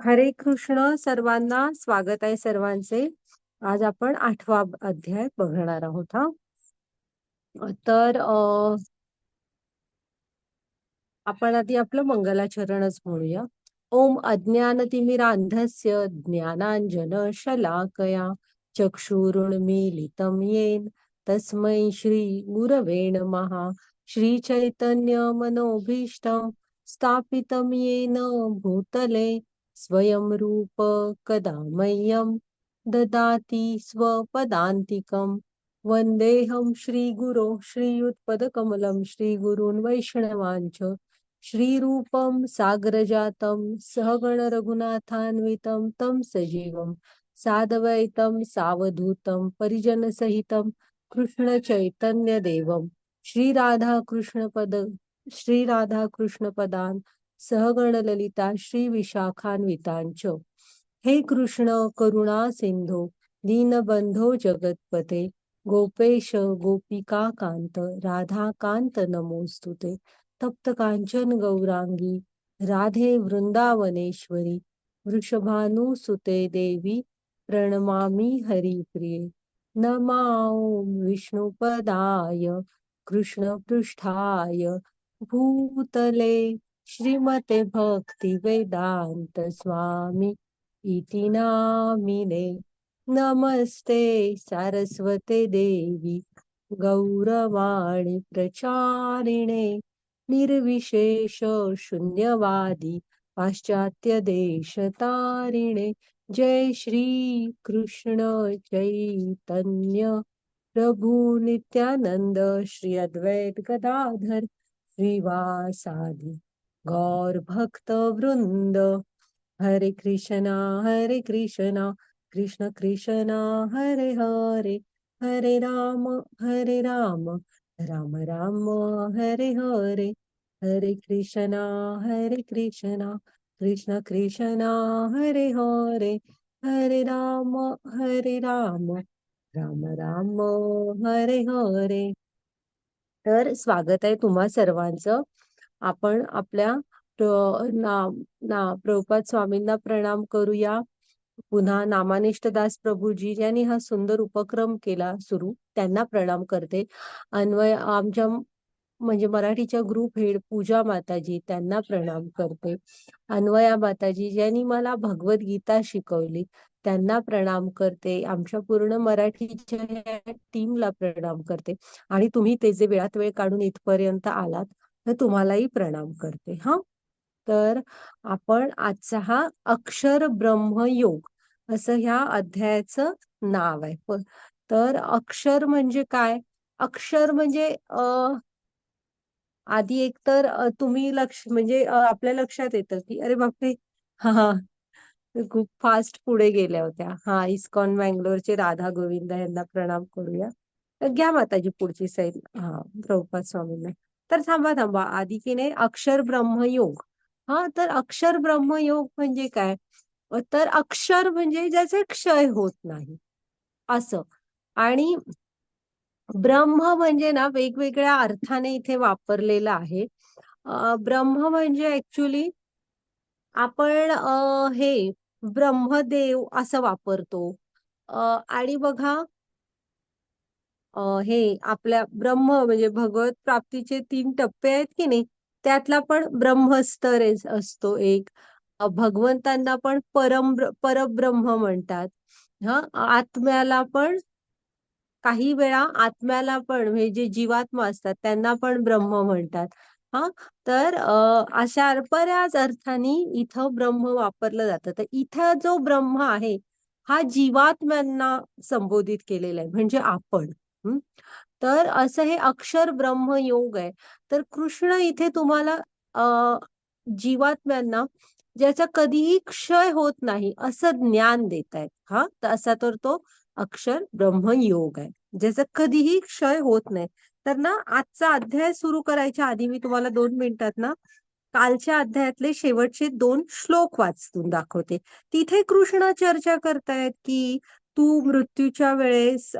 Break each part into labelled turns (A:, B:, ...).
A: हरे कृष्ण सर्वांना. स्वागत आहे सर्वांचे. आज आपण 8वा अध्याय बघणार आहोत. तर आपण आधी आपलं मंगलाचरणच म्हणूया. ओम अज्ञानतिमिरांधस्य ज्ञानांजन शलाकया चक्षुरुन्मीलितं येन तस्मै श्री गुरवे नमः. श्री चैतन्य मनोभीष्टं स्थापितं येन भूतले स्वयं रूप कदा मह्यं ददाति स्वपदान्तिकं. वन्देऽहं श्रीगुरो श्रीयुतपदकमलं श्रीगुरून् वैष्णवांच श्रीरूपं साग्रजातं सहगण रघुनाथान्वितं तं सजीवं साद्वैतं सावधूतं परिजनसहितं कृष्ण चैतन्य देवं श्रीराधा कृष्ण पदान् सहगण ललिता श्री विशाखान्वितांच. हे कृष्ण करुणा सिंधो दीनबंधो जगतपते गोपेश गोपिका कांत राधा कांत नमोस्तुते. तप्त कांचन गौरांगी राधे वृंदावनेश्वरी वृषभानुसुते देवी प्रणमामि हरिप्रिये. नमो विष्णुपदाय कृष्णपृष्ठाय भूतले श्रीमते भक्ति वेदांत स्वामी इति नामिने. नमस्ते सारस्वते देवी गौरवाणी प्रचारिणे निर्विशेष शून्यवादी पाश्चात्य देश तारिणे. जय श्री कृष्ण चैतन्य प्रभु नित्यानंद श्री अद्वैत गदाधर श्रीवासादि गौर भक्त वृंद. हरे कृष्णा कृष्ण कृष्णा हरे हरे हरे राम राम राम हरे हरे. हरे कृष्णा कृष्ण कृष्णा हरे हरे हरे राम राम राम हरे हरे. तर स्वागत आहे तुम्हा सर्वांचं. आपण आपल्या प्रभुपाद स्वामींना प्रणाम करूया. पुन्हा नामानिष्ठ दास प्रभूजी यांनी हा सुंदर उपक्रम केला सुरू, त्यांना प्रणाम करते. अन्वय आमच्या म्हणजे मराठीच्या ग्रुप हेड पूजा माताजी, त्यांना प्रणाम करते. अन्वया माताजी ज्यांनी मला भगवद्गीता शिकवली, त्यांना प्रणाम करते. आमच्या पूर्ण मराठीच्या टीमला प्रणाम करते. आणि तुम्ही ते जे वेळात वेळ काढून इथपर्यंत आलात तर तुम्हालाही प्रणाम करते. तर आपण आजचा हा अक्षर ब्रह्मयोग असं ह्या अध्यायाचं नाव आहे. तर अक्षर म्हणजे काय? अक्षर म्हणजे आधी एकतर तुम्ही म्हणजे आपल्या लक्षात येतं की अरे बापरे, हा हा खूप फास्ट पुढे गेल्या होत्या. इस्कॉन बँगलोरचे राधा गोविंद यांना प्रणाम करूया. तर घ्या माताजी पुढची साईड. प्रभुपाद स्वामींना. तर थांबा आधी की नाही, अक्षर ब्रह्मयोग. तर अक्षर ब्रह्मयोग म्हणजे काय? तर अक्षर म्हणजे ज्याचे क्षय होत नाही असं. आणि ब्रह्म म्हणजे ना वेगवेगळ्या अर्थाने इथे वापरलेलं आहे. ब्रह्म म्हणजे ऍक्च्युली आपण हे ब्रह्मदेव असं वापरतो. आणि बघा, हे आपल्या ब्रह्म म्हणजे भगवत प्राप्तीचे 3 टप्पे आहेत की नाही, त्यातला पण ब्रह्मस्तर असतो एक. भगवंतांना पण परब्रह्म म्हणतात. आत्म्याला पण, काही वेळा आत्म्याला पण म्हणजे जे जीवात्मा असतात त्यांना पण ब्रह्म म्हणतात. तर अशा बऱ्याच अर्थाने इथं ब्रह्म वापरलं जातं. तर इथं जो ब्रह्म आहे हा जीवात्म्यांना संबोधित केलेला आहे, म्हणजे आपण. तर असं हे अक्षर ब्रह्म योग आहे. तर कृष्ण इथे तुम्हाला जीवात्म्यांना ज्याचा कधीही क्षय होत नाही असं ज्ञान देत आहेत. तर असा तर तो अक्षर ब्रह्म योग आहे, ज्याचा कधीही क्षय होत नाही. तर ना आजचा अध्याय सुरू करायच्या आधी मी तुम्हाला 2 मिनिटात ना कालच्या अध्यायातले शेवटचे 2 श्लोक वाचून दाखवते. तिथे कृष्ण चर्चा करतायत की तू मृत्यूच्या वेळेस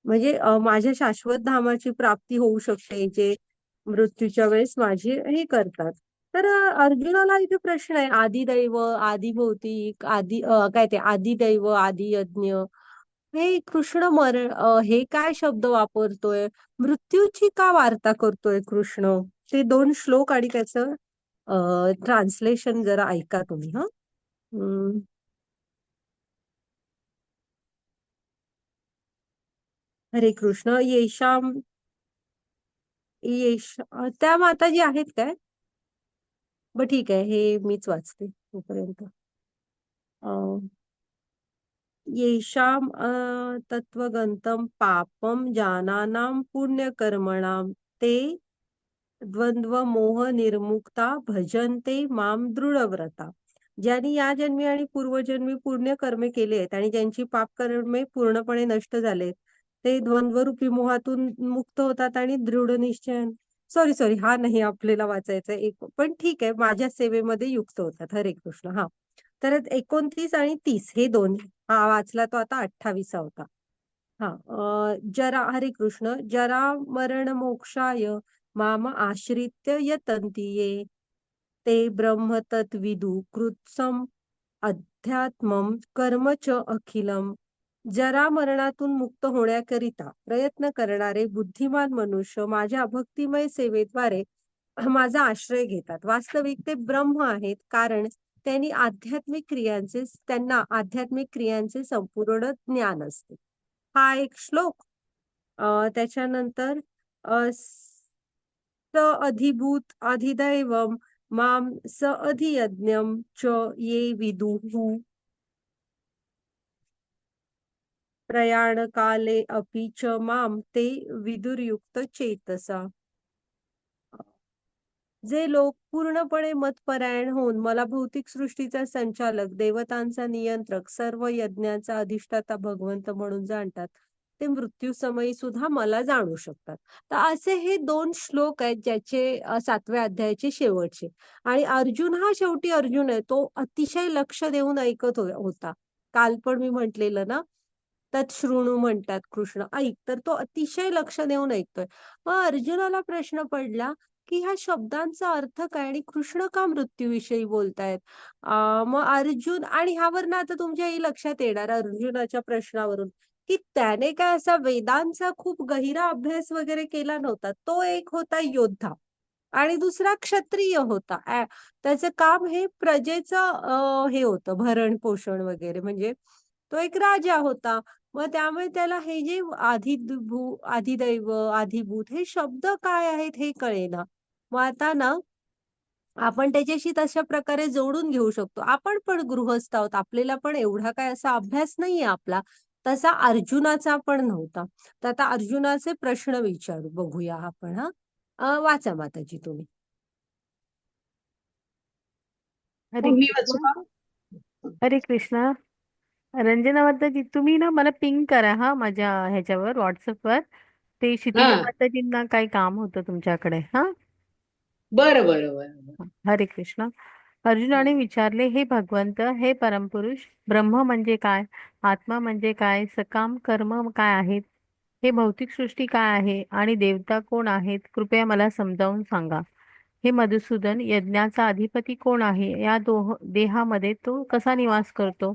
A: म्हणजे माझ्या शाश्वत धामाची प्राप्ती होऊ शकते, जे मृत्यूच्या वेळेस माझी हे करतात, तर अर्जुनाला इथे प्रश्न आहे, आदिदैव, आदिभौतिक, काय ते आदिदैव, आदी यज्ञ. हे कृष्ण हे काय शब्द वापरतोय? मृत्यूची का वार्ता करतोय कृष्ण? ते 2 श्लोक आणि त्याचं ट्रान्सलेशन जरा ऐका तुम्ही हा. हम्म, हरे कृष्ण. त्या माताजी आहेत काय? बर ठीक आहे, हे मीच वाचते तोपर्यंत. येषाम् तत्त्वगन्तं पापं जानानां पुण्यकर्मणां ते द्वंद्व मोह निर्मुक्ता भजन्ते माम दृढव्रता. ज्यांनी या जन्मी आणि पूर्वजन्मी पुण्य कर्मे केली आहेत आणि ज्यांची पाप कर्मे पूर्णपणे नष्ट झालेत, ते द्वंद्वरूपी मोहातून मुक्त होतात आणि दृढ निश्चय. सॉरी सॉरी, हा नाही आपल्याला वाचायचा एक, पण ठीक आहे, माझ्या सेवेमध्ये युक्त होतात. हरे कृष्ण. हा, तर 29 आणि 30 हे दोन. हा वाचला तो आता 28 होता. हा, जरा, हरे कृष्ण. जरा मरण मोक्षाय माम आश्रित्य यतन्ति ये, ते ब्रह्म तत्विदु कृत्सम अध्यात्मम कर्म च अखिलम. जरा मरणातून मुक्त होण्याकरिता प्रयत्न करणारे बुद्धिमान मनुष्य माझ्या भक्तिमय सेवेद्वारे माझा आश्रय घेतात. वास्तविक ते ब्रह्म आहेत, कारण त्यांना आध्यात्मिक क्रियांचे संपूर्ण ज्ञान असते. हा एक श्लोक. त्याच्यानंतर स अधिभूत अधिदैवम माम स अधियज्ञम च ये विदुः प्रयाण काले अपि च माम ते विदुर्युक्त चेतसा. जे लोक पूर्णपणे मतपरायण होऊन मला भौतिक सृष्टीचा संचालक, देवतांचा नियंत्रक, सर्व यज्ञांचा अधिष्ठाता भगवंत म्हणून जाणतात, ते मृत्यू समयी सुद्धा मला जाणू शकतात. तर असे हे 2 श्लोक आहेत, ज्याचे 7व्या अध्यायाचे शेवटचे. आणि अर्जुन हा शेवटी अर्जुन आहे, तो अतिशय लक्ष देऊन ऐकत होता. काल पण मी म्हटलेलं ना, तत्शृणू म्हणतात कृष्ण, ऐक. तर तो अतिशय लक्ष देऊन ऐकतोय. मग अर्जुनाला प्रश्न पडला की ह्या शब्दांचा अर्थ काय आणि कृष्ण का मृत्यूविषयी बोलतायत? मग अर्जुन, आणि ह्यावरनं आता तुमच्याही लक्षात येणार अर्जुनाच्या प्रश्नावरून, की त्याने काय असा वेदांचा खूप गहिरा अभ्यास वगैरे केला नव्हता. तो एक होता योद्धा आणि दुसरा क्षत्रिय होता. त्याचं काम हे प्रजेचं हे होतं, भरण पोषण वगैरे. म्हणजे तो एक राजा होता. मग त्यामुळे त्याला हे जे आधिदैव, आधिभूत हे शब्द काय आहेत हे कळेना. मग आता ना, आपण त्याच्याशी तशा प्रकारे जोडून घेऊ शकतो. आपण पण गृहस्थ आहोत. आपल्याला पण एवढा काय असा अभ्यास नाहीये आपला. तसा अर्जुनाचा पण नव्हता. तर आता अर्जुनाचे प्रश्न विचारू बघूया आपण हा. वाचा माताजी तुम्ही.
B: हरे
C: मग मी वाचू
B: कृष्ण.
C: का?
B: हरे कृष्ण. रंजना माताजी, तुम्ही ना मला पिंग करा हा माझ्या ह्याच्यावर व्हॉट्सअपवर. ते
C: हा,
B: क्षितिजा माताजींना काही काम होतं तुमच्याकडे. हा.
C: बरं बरं बरं.
B: हरे कृष्ण. अर्जुनाने विचारले, हे भगवंत, हे परमपुरुष, ब्रह्म म्हणजे काय? आत्मा म्हणजे काय? सकाम कर्म काय आहेत? हे भौतिक सृष्टी काय आहे आणि देवता कोण आहेत? कृपया मला समजावून सांगा. हे मधुसूदन, यज्ञाचा अधिपती कोण आहे? या देहामध्ये तो कसा निवास करतो?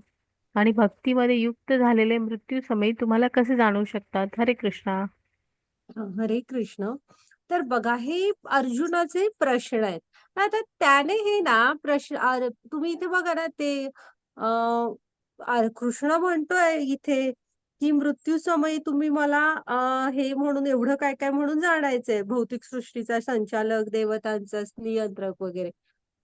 B: आणि भक्तीमध्ये युक्त झालेले मृत्यू समयी तुम्हाला कसे जाणू शकतात? हरे कृष्णा.
A: हरे कृष्ण. तर बघा, हे अर्जुनाचे प्रश्न आहेत. आता त्याने हे ना प्रश्न, तुम्ही इथे बघा ना, ते कृष्ण म्हणतोय इथे की मृत्यू समयी तुम्ही मला हे म्हणून एवढं काय काय म्हणून जाणायचंय, भौतिक सृष्टीचा संचालक, देवतांचा नियंत्रक वगैरे.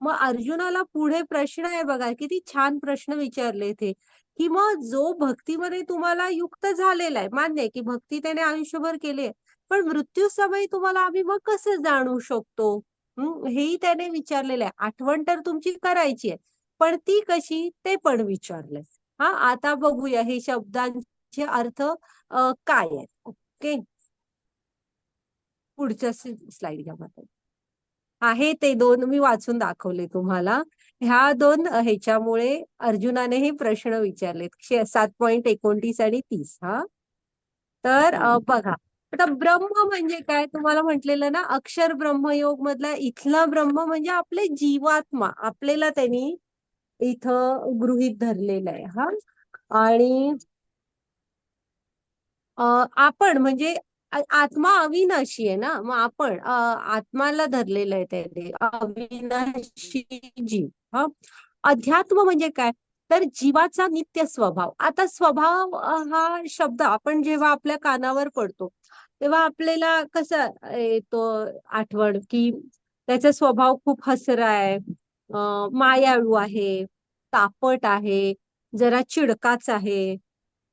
A: मग अर्जुनाला पुढे प्रश्न आहे बघा, किती छान प्रश्न विचारले ते, की मग जो भक्तीमध्ये तुम्हाला युक्त झालेला आहे, मान्य आहे की भक्ती त्याने आयुष्यभर केली आहे, पण मृत्यू समयी तुम्हाला आम्ही मग कसं जाणू शकतो? हेही त्याने विचारलेलं आहे. आठवण तर तुमची करायची आहे, पण ती कशी ते पण विचारलंय. हा, आता बघूया हे शब्दांचे अर्थ काय आहेत. ओके, पुढच्या स्लाइड घ्या माता. आहे ते 2 मी वाचून दाखवले तुम्हाला. ह्या 2 ह्याच्यामुळे अर्जुनाने हे प्रश्न विचारलेत. 7.29 आणि 30. हा, तर बघा, आता ब्रह्म म्हणजे काय तुम्हाला म्हटलेलं ना, अक्षर ब्रह्मयोग मधला इथला ब्रह्म म्हणजे आपले जीवात्मा, आपल्याला त्यांनी इथं गृहीत धरलेलं आहे. हा, आणि आपण म्हणजे आत्मा अविनाशी आहे ना, मग आपण आत्माला धरलेलं आहे त्याने, अविनाशी जीव. हा, अध्यात्म म्हणजे काय, तर जीवाचा नित्य स्वभाव. आता स्वभाव हा शब्द आपण जेव्हा आपल्या कानावर पडतो तेव्हा आपल्याला कसं येतो आठवण, की त्याचा स्वभाव खूप हसरा आहे, मायाळू आहे, तापट आहे, जरा चिडकाच आहे,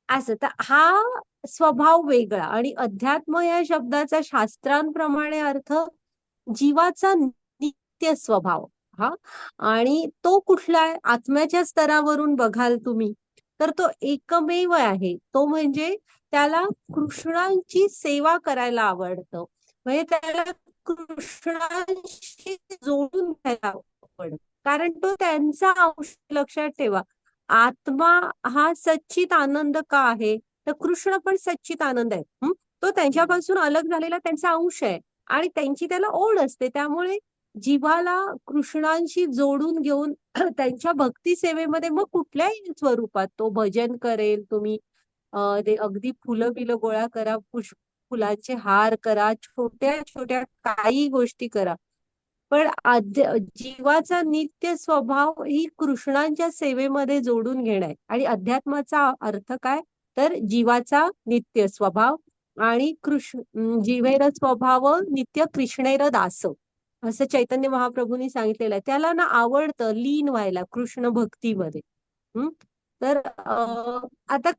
A: असं. तर हा स्वभाव वेगळा. आणि अध्यात्म या शब्दाचा शास्त्रांप्रमाणे अर्थ जीवाचा नित्य स्वभाव. हा, आणि तो कुठला आहे, आत्म्याच्या स्तरावरून बघाल तुम्ही तर तो एकमेव आहे, तो म्हणजे त्याला कृष्णांची सेवा करायला आवडतं, म्हणजे त्याला कृष्णांशी जोडून घ्यायला आवडतं, कारण तो त्यांचा अंश. लक्षात ठेवा, आत्मा हा सच्चित आनंद का आहे, तर कृष्ण पण सच्चित आनंद आहे. तो त्यांच्यापासून अलग झालेला त्यांचा अंश आहे आणि त्यांची त्याला ओढ असते. त्यामुळे जीवाला कृष्णांशी जोडून घेऊन त्यांच्या भक्ती सेवेमध्ये मग कुठल्याही स्वरूपात तो भजन करेल, तुम्ही ते अगदी फुलं बिलं गोळा करा, फुलांचे हार करा, छोट्या छोट्या काही गोष्टी करा, पण जीवाचा नित्य स्वभाव ही कृष्णांच्या सेवेमध्ये जोडून घेणं आहे. आणि अध्यात्माचा अर्थ काय, तर जीवाचा नित्य स्वभाव. आणि जीवेर स्वभाव नित्य कृष्णेर दास, असं चैतन्य महाप्रभूंनी सांगितलेलं आहे. त्याला ना आवडतं लीन व्हायला कृष्ण भक्तीमध्ये. हम्म तर आता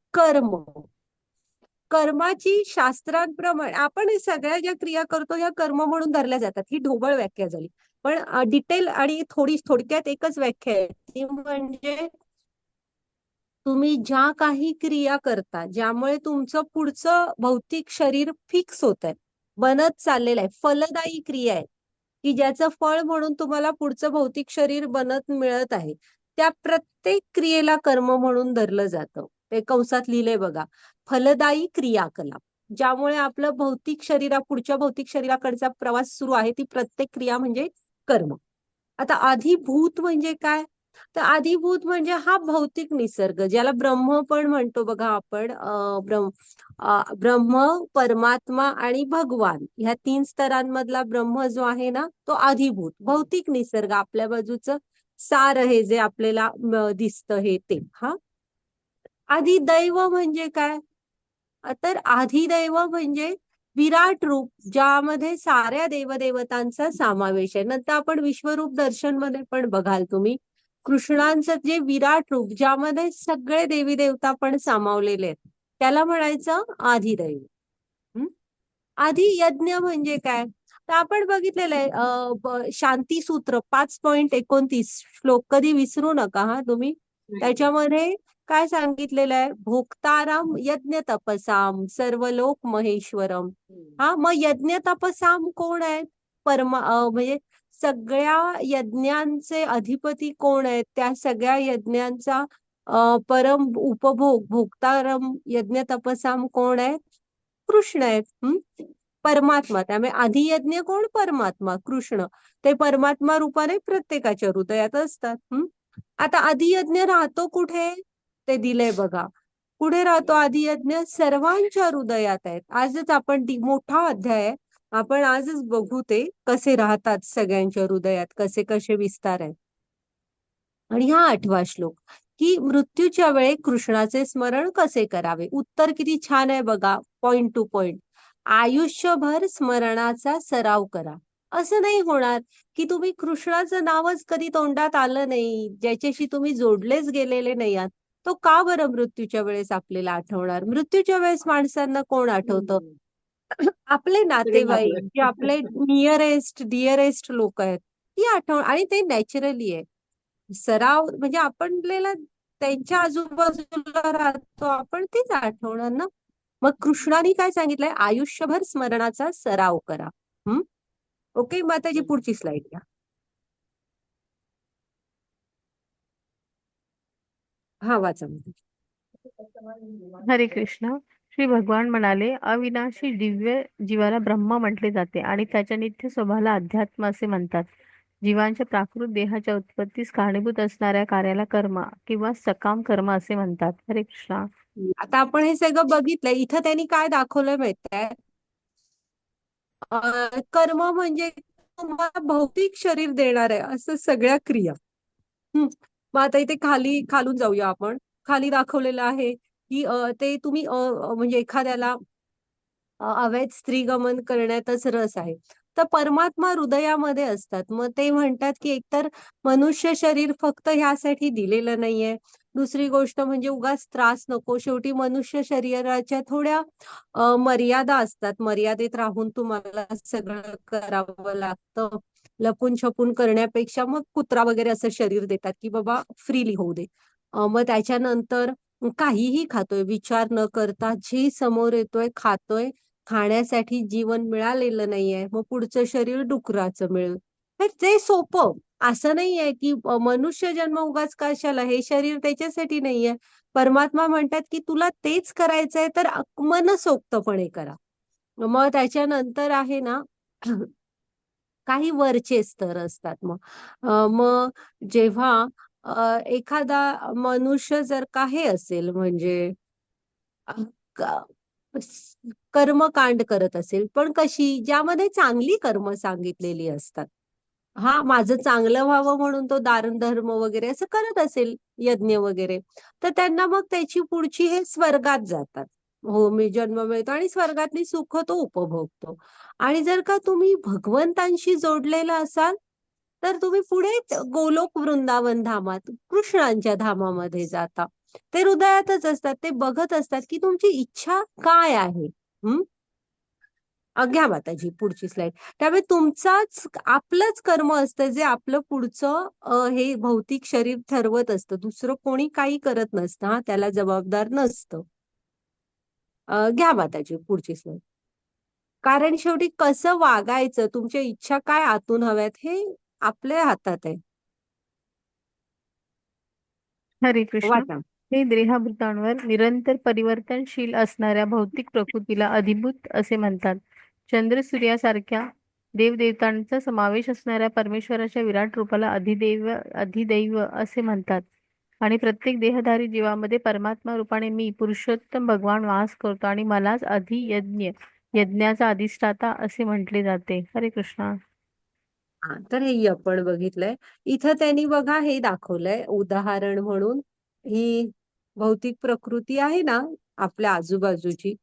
A: कर्माची शास्त्रांप्रमाणे आपण हे सगळ्या ज्या क्रिया करतो या कर्म म्हणून धरल्या जातात. ही ढोबळ व्याख्या झाली, पण डिटेल आणि थोडक्यात एकच व्याख्या आहे ती, म्हणजे तुम्ही ज्या काही क्रिया करता ज्यामुळे तुमचं पुढचं भौतिक शरीर फिक्स होत आहे, बनत चाललेलं आहे, फलदायी क्रिया आहे, की ज्याचं फळ म्हणून तुम्हाला पुढचं भौतिक शरीर बनत मिळत आहे, त्या प्रत्येक क्रियेला कर्म म्हणून धरलं जातं. ते कंसात लिहिलंय बघा, फलदायी क्रियाकलाप, ज्यामुळे आपलं पुढच्या भौतिक शरीराकडचा प्रवास सुरू आहे, ती प्रत्येक क्रिया म्हणजे कर्म. आता आधिभूत म्हणजे काय, तर आधिभूत म्हणजे हा भौतिक निसर्ग, ज्याला ब्रह्म पण म्हणतो बघा आपण. ब्रह्म, परमात्मा आणि भगवान, ह्या तीन स्तरांमधला ब्रह्म जो आहे ना, तो आधिभूत भौतिक निसर्ग, आपल्या बाजूचं सार आहे जे आपल्याला दिसतं हे ते. हा, आधिदैव म्हणजे काय, तर आधिदैव म्हणजे विराट रूप, ज्यामध्ये साऱ्या देवदेवतांचा समावेश आहे. नंतर आपण विश्वरूप दर्शन मध्ये पण बघाल तुम्ही, कृष्णांचं जे विराट रूप ज्यामध्ये सगळे देवी देवता पण सामावलेले आहेत, त्याला म्हणायचं आधिदैव. हं? आधी यज्ञ म्हणजे काय, तर आपण बघितलेलं आहे शांती सूत्र 5.29 श्लोक, कधी विसरू नका हा तुम्ही. त्याच्यामध्ये काय सांगितलेलं आहे, भोक्ताराम यज्ञ तपसाम सर्वलोक महेश्वरम. हा, मग यज्ञ तपसाम कोण आहेत, म्हणजे सगळ्या यज्ञांचे अधिपती कोण आहेत, त्या सगळ्या यज्ञांचा परम उपभोग भोक्तारम यज्ञ तपसाम कोण आहेत, कृष्ण आहेत. परमात्मा. त्यामुळे आधी यज्ञ कोण, परमात्मा कृष्ण. ते परमात्मा रूपाने प्रत्येकाच्या हृदयात असतात. आता आधी यज्ञ राहतो कुठे, ते दिलंय बघा. कुठे राहतो आधी यज्ञ, सर्वांच्या हृदयात आहेत. आजच आपण मोठा अध्याय आहे, आपण आजच बघू ते कसे राहतात सगळ्यांच्या हृदयात, कसे कसे विस्तार आहेत. आणि हा 8वा श्लोक, की मृत्यूच्या वेळी कृष्णाचे स्मरण कसे करावे. उत्तर किती छान आहे बघा, पॉइंट टू पॉइंट. आयुष्यभर स्मरणाचा सराव करा. असं नाही होणार की तुम्ही कृष्णाचं नावच कधी तोंडात आलं नाही, ज्याच्याशी तुम्ही जोडलेच गेलेले नाही आहात, तो का बरं मृत्यूच्या वेळेस आपल्याला आठवणार. मृत्यूच्या वेळेस माणसांना कोण आठवतं, आपले
C: अरे
A: नातेवाईक,
C: बापरे.
A: जे आपले नियरेस्ट डिअरेस्ट लोक आहेत, ती आठवण. आणि ते नॅचरली आहे. सराव म्हणजे आपल्याला त्यांच्या आजूबाजूला राहतो आपण, तीच आठवणार ना. मग कृष्णाने काय सांगितलंय, आयुष्यभर स्मरणाचा सराव करा. ओके, माताजी पुढची स्लाइड घ्या. हा, वाचा.
B: हरे कृष्ण. श्री भगवान म्हणाले, अविनाशी दिव्य जीवाला ब्रह्म म्हटले जाते आणि त्याच्या नित्य स्वभावाला अध्यात्म असे म्हणतात. जीवांच्या प्राकृत देहाच्या उत्पत्तीस कारणीभूत असणाऱ्या कार्याला कर्म किंवा सकाम कर्म असे म्हणतात. हरे कृष्णा.
A: आता आपण हे सगळं बघितलंय. इथं त्यांनी काय दाखवलंय माहितीये? कर्म म्हणजे तुम्हाला भौतिक शरीर देणार आहे असं सगळ्या क्रिया. मग आता इथे खालून जाऊया आपण. खाली दाखवलेलं आहे की ते तुम्ही म्हणजे एखाद्याला अवैध स्त्रीगमन करण्यातच रस आहे. तर परमात्मा हृदयामध्ये असतात. मग ते म्हणतात की एकतर मनुष्य शरीर फक्त ह्यासाठी दिलेलं नाहीये. दुसरी गोष्ट म्हणजे उगाच त्रास नको. शेवटी मनुष्य शरीराच्या थोड्या मर्यादा असतात. मर्यादेत राहून तुम्हाला सगळं करावं लागतं. लपून छपून करण्यापेक्षा मग कुत्रा वगैरे असं शरीर देतात की बाबा फ्रीली होऊ दे. मग त्याच्यानंतर काहीही खातोय विचार न करता, जे समोर येतोय खातोय. खाण्यासाठी जीवन मिळालेलं नाहीये, मग पुढचं शरीर डुकराचं मिळेल. तर ते सोपं. असं नाहीये की मनुष्य जन्म उगाच कशाला, हे शरीर त्याच्यासाठी नाहीये. परमात्मा म्हणतात की तुला तेच करायचंय तर मनसोक्तपणे करा. मग त्याच्यानंतर आहे ना काही वरचे स्तर असतात. मग जेव्हा एखादा मनुष्य जर का हे असेल म्हणजे अ, क- कर्मकांड करत असेल, पण कशी, ज्यामध्ये चांगली कर्म सांगितलेली असतात. हा, माझं चांगलं व्हावं म्हणून तो दान धर्म वगैरे असं करत असेल, यज्ञ वगैरे, तर त्यांना मग त्याची पुढची हे स्वर्गात जातात. हो, मी जन्म मिळतो आणि स्वर्गातली सुख तो उपभोगतो. आणि जर का तुम्ही भगवंतांशी जोडलेला असाल, तर तुम्ही पुढे गोलोक वृंदावन धामात कृष्णांच्या धामामध्ये जाता. ते हृदयातच असतात. ते बघत असतात की तुमची इच्छा काय आहे. हम्म. घ्या माताजी पुढची स्लाइड. त्यामुळे तुमचाच आपलंच कर्म असतं जे आपलं पुढचं हे भौतिक शरीर ठरवत असतं. दुसरं कोणी काही करत नसतं. हा, त्याला जबाबदार नसतं. घ्या माताजी पुढची स्लाइड. कारण शेवटी कसं वागायचं, तुमच्या इच्छा काय आतून हव्यात, हे आपल्या हातात आहे.
B: हरे कृष्ण.
A: वाचा.
B: हे देहाभूतांवर निरंतर परिवर्तनशील असणाऱ्या भौतिक प्रकृतीला अधिभूत असे म्हणतात. चंद्र सूर्यासारख्या देवदेवतांचा समावेश असणाऱ्या परमेश्वराच्या विराट रूपाला अधिदैव असे म्हणतात. आणि प्रत्येक देहधारी जीवामध्ये परमात्मा रूपाने मी पुरुषोत्तम भगवान वास करतो आणि मलाच यज्ञाचा अधिष्ठाता असे म्हटले जाते. हरे कृष्णा.
A: हा, तर हे आपण बघितलंय. इथं त्यांनी बघा हे दाखवलंय उदाहरण म्हणून. ही भौतिक प्रकृती आहे ना आपल्या आजूबाजूची,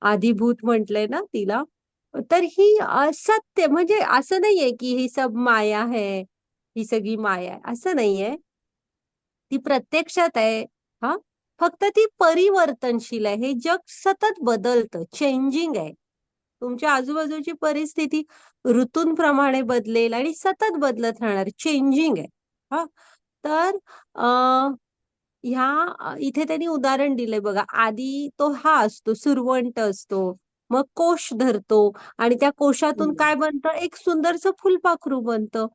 A: आधिभूत म्हटलंय ना तिला. तर ही सत्य म्हणजे असं नाहीये की ही सब माया है, ही सगळी माया आहे असं नाहीये. ती प्रत्यक्षात आहे. हा, फक्त ती परिवर्तनशील आहे. हे जग सतत बदलतं, चेंजिंग आहे. तुमच्या आजूबाजूची परिस्थिती ऋतूंप्रमाणे बदलेल आणि सतत बदलत राहणार, चेंजिंग आहे. हा, तर इथे त्यांनी उदाहरण दिलंय बघा. आधी तो हा असतो, सुरवंट असतो, मग कोश धरतो आणि त्या कोशातून काय बनतं, एक सुंदरसं फुलपाखरू बनतं.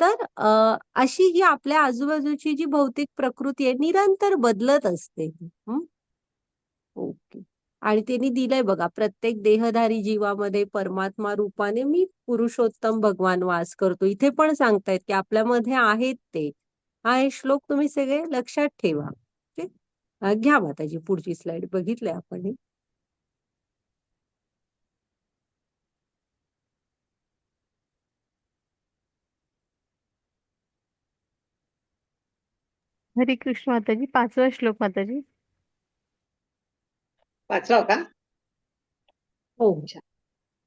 A: तर अशी ही आपल्या आजूबाजूची जी भौतिक प्रकृती आहे निरंतर बदलत असते. ओके. आणि त्यांनी दिलंय बघा, प्रत्येक देहधारी जीवामध्ये परमात्मा रूपाने मी पुरुषोत्तम भगवान वास करतो. इथे पण सांगतायत की आपल्यामध्ये आहेत ते. हा, हे श्लोक तुम्ही सगळे लक्षात ठेवा. ओके. घ्या माताजी पुढची स्लाइड. बघितलंय आपण हे.
B: हरे कृष्ण माताजी. 5वा श्लोक माताजी.
C: वाचवा का?
A: हो.
C: अच्छा.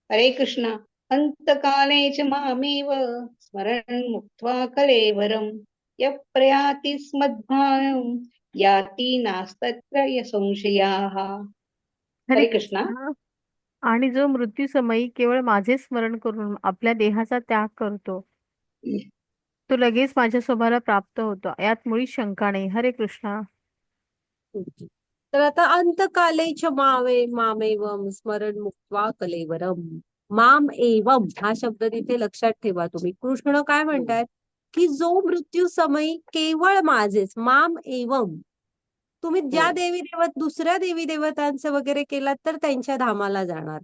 C: हरे कृष्ण. अंतकाले च मामेव स्मरण मुक्त्वा कलेवरम यः प्रयाति स्मद्भावं याति नास्तत्र संशयाः.
B: हरे
C: हरे कृष्णा.
B: कृष्ण. आणि जो मृत्यूसमयी केवळ माझे स्मरण करून आपल्या देहाचा त्याग करतो, तो लगेच माझ्या स्वभावाला प्राप्त होतो. यात मुळीच शंका नाही. हरे कृष्णा.
A: ओके. तर आता अंतकाले च मामेवम स्मरण मुक्त्वा कलेवरम. माम एवम हा शब्द तिथे लक्षात ठेवा तुम्ही. कृष्ण काय म्हणतायत की जो मृत्यू समयी केवळ माझेच, माम एवम, तुम्ही
C: हो
A: ज्या दुसऱ्या देवी देवतांचं वगैरे केलात तर त्यांच्या धामाला जाणार.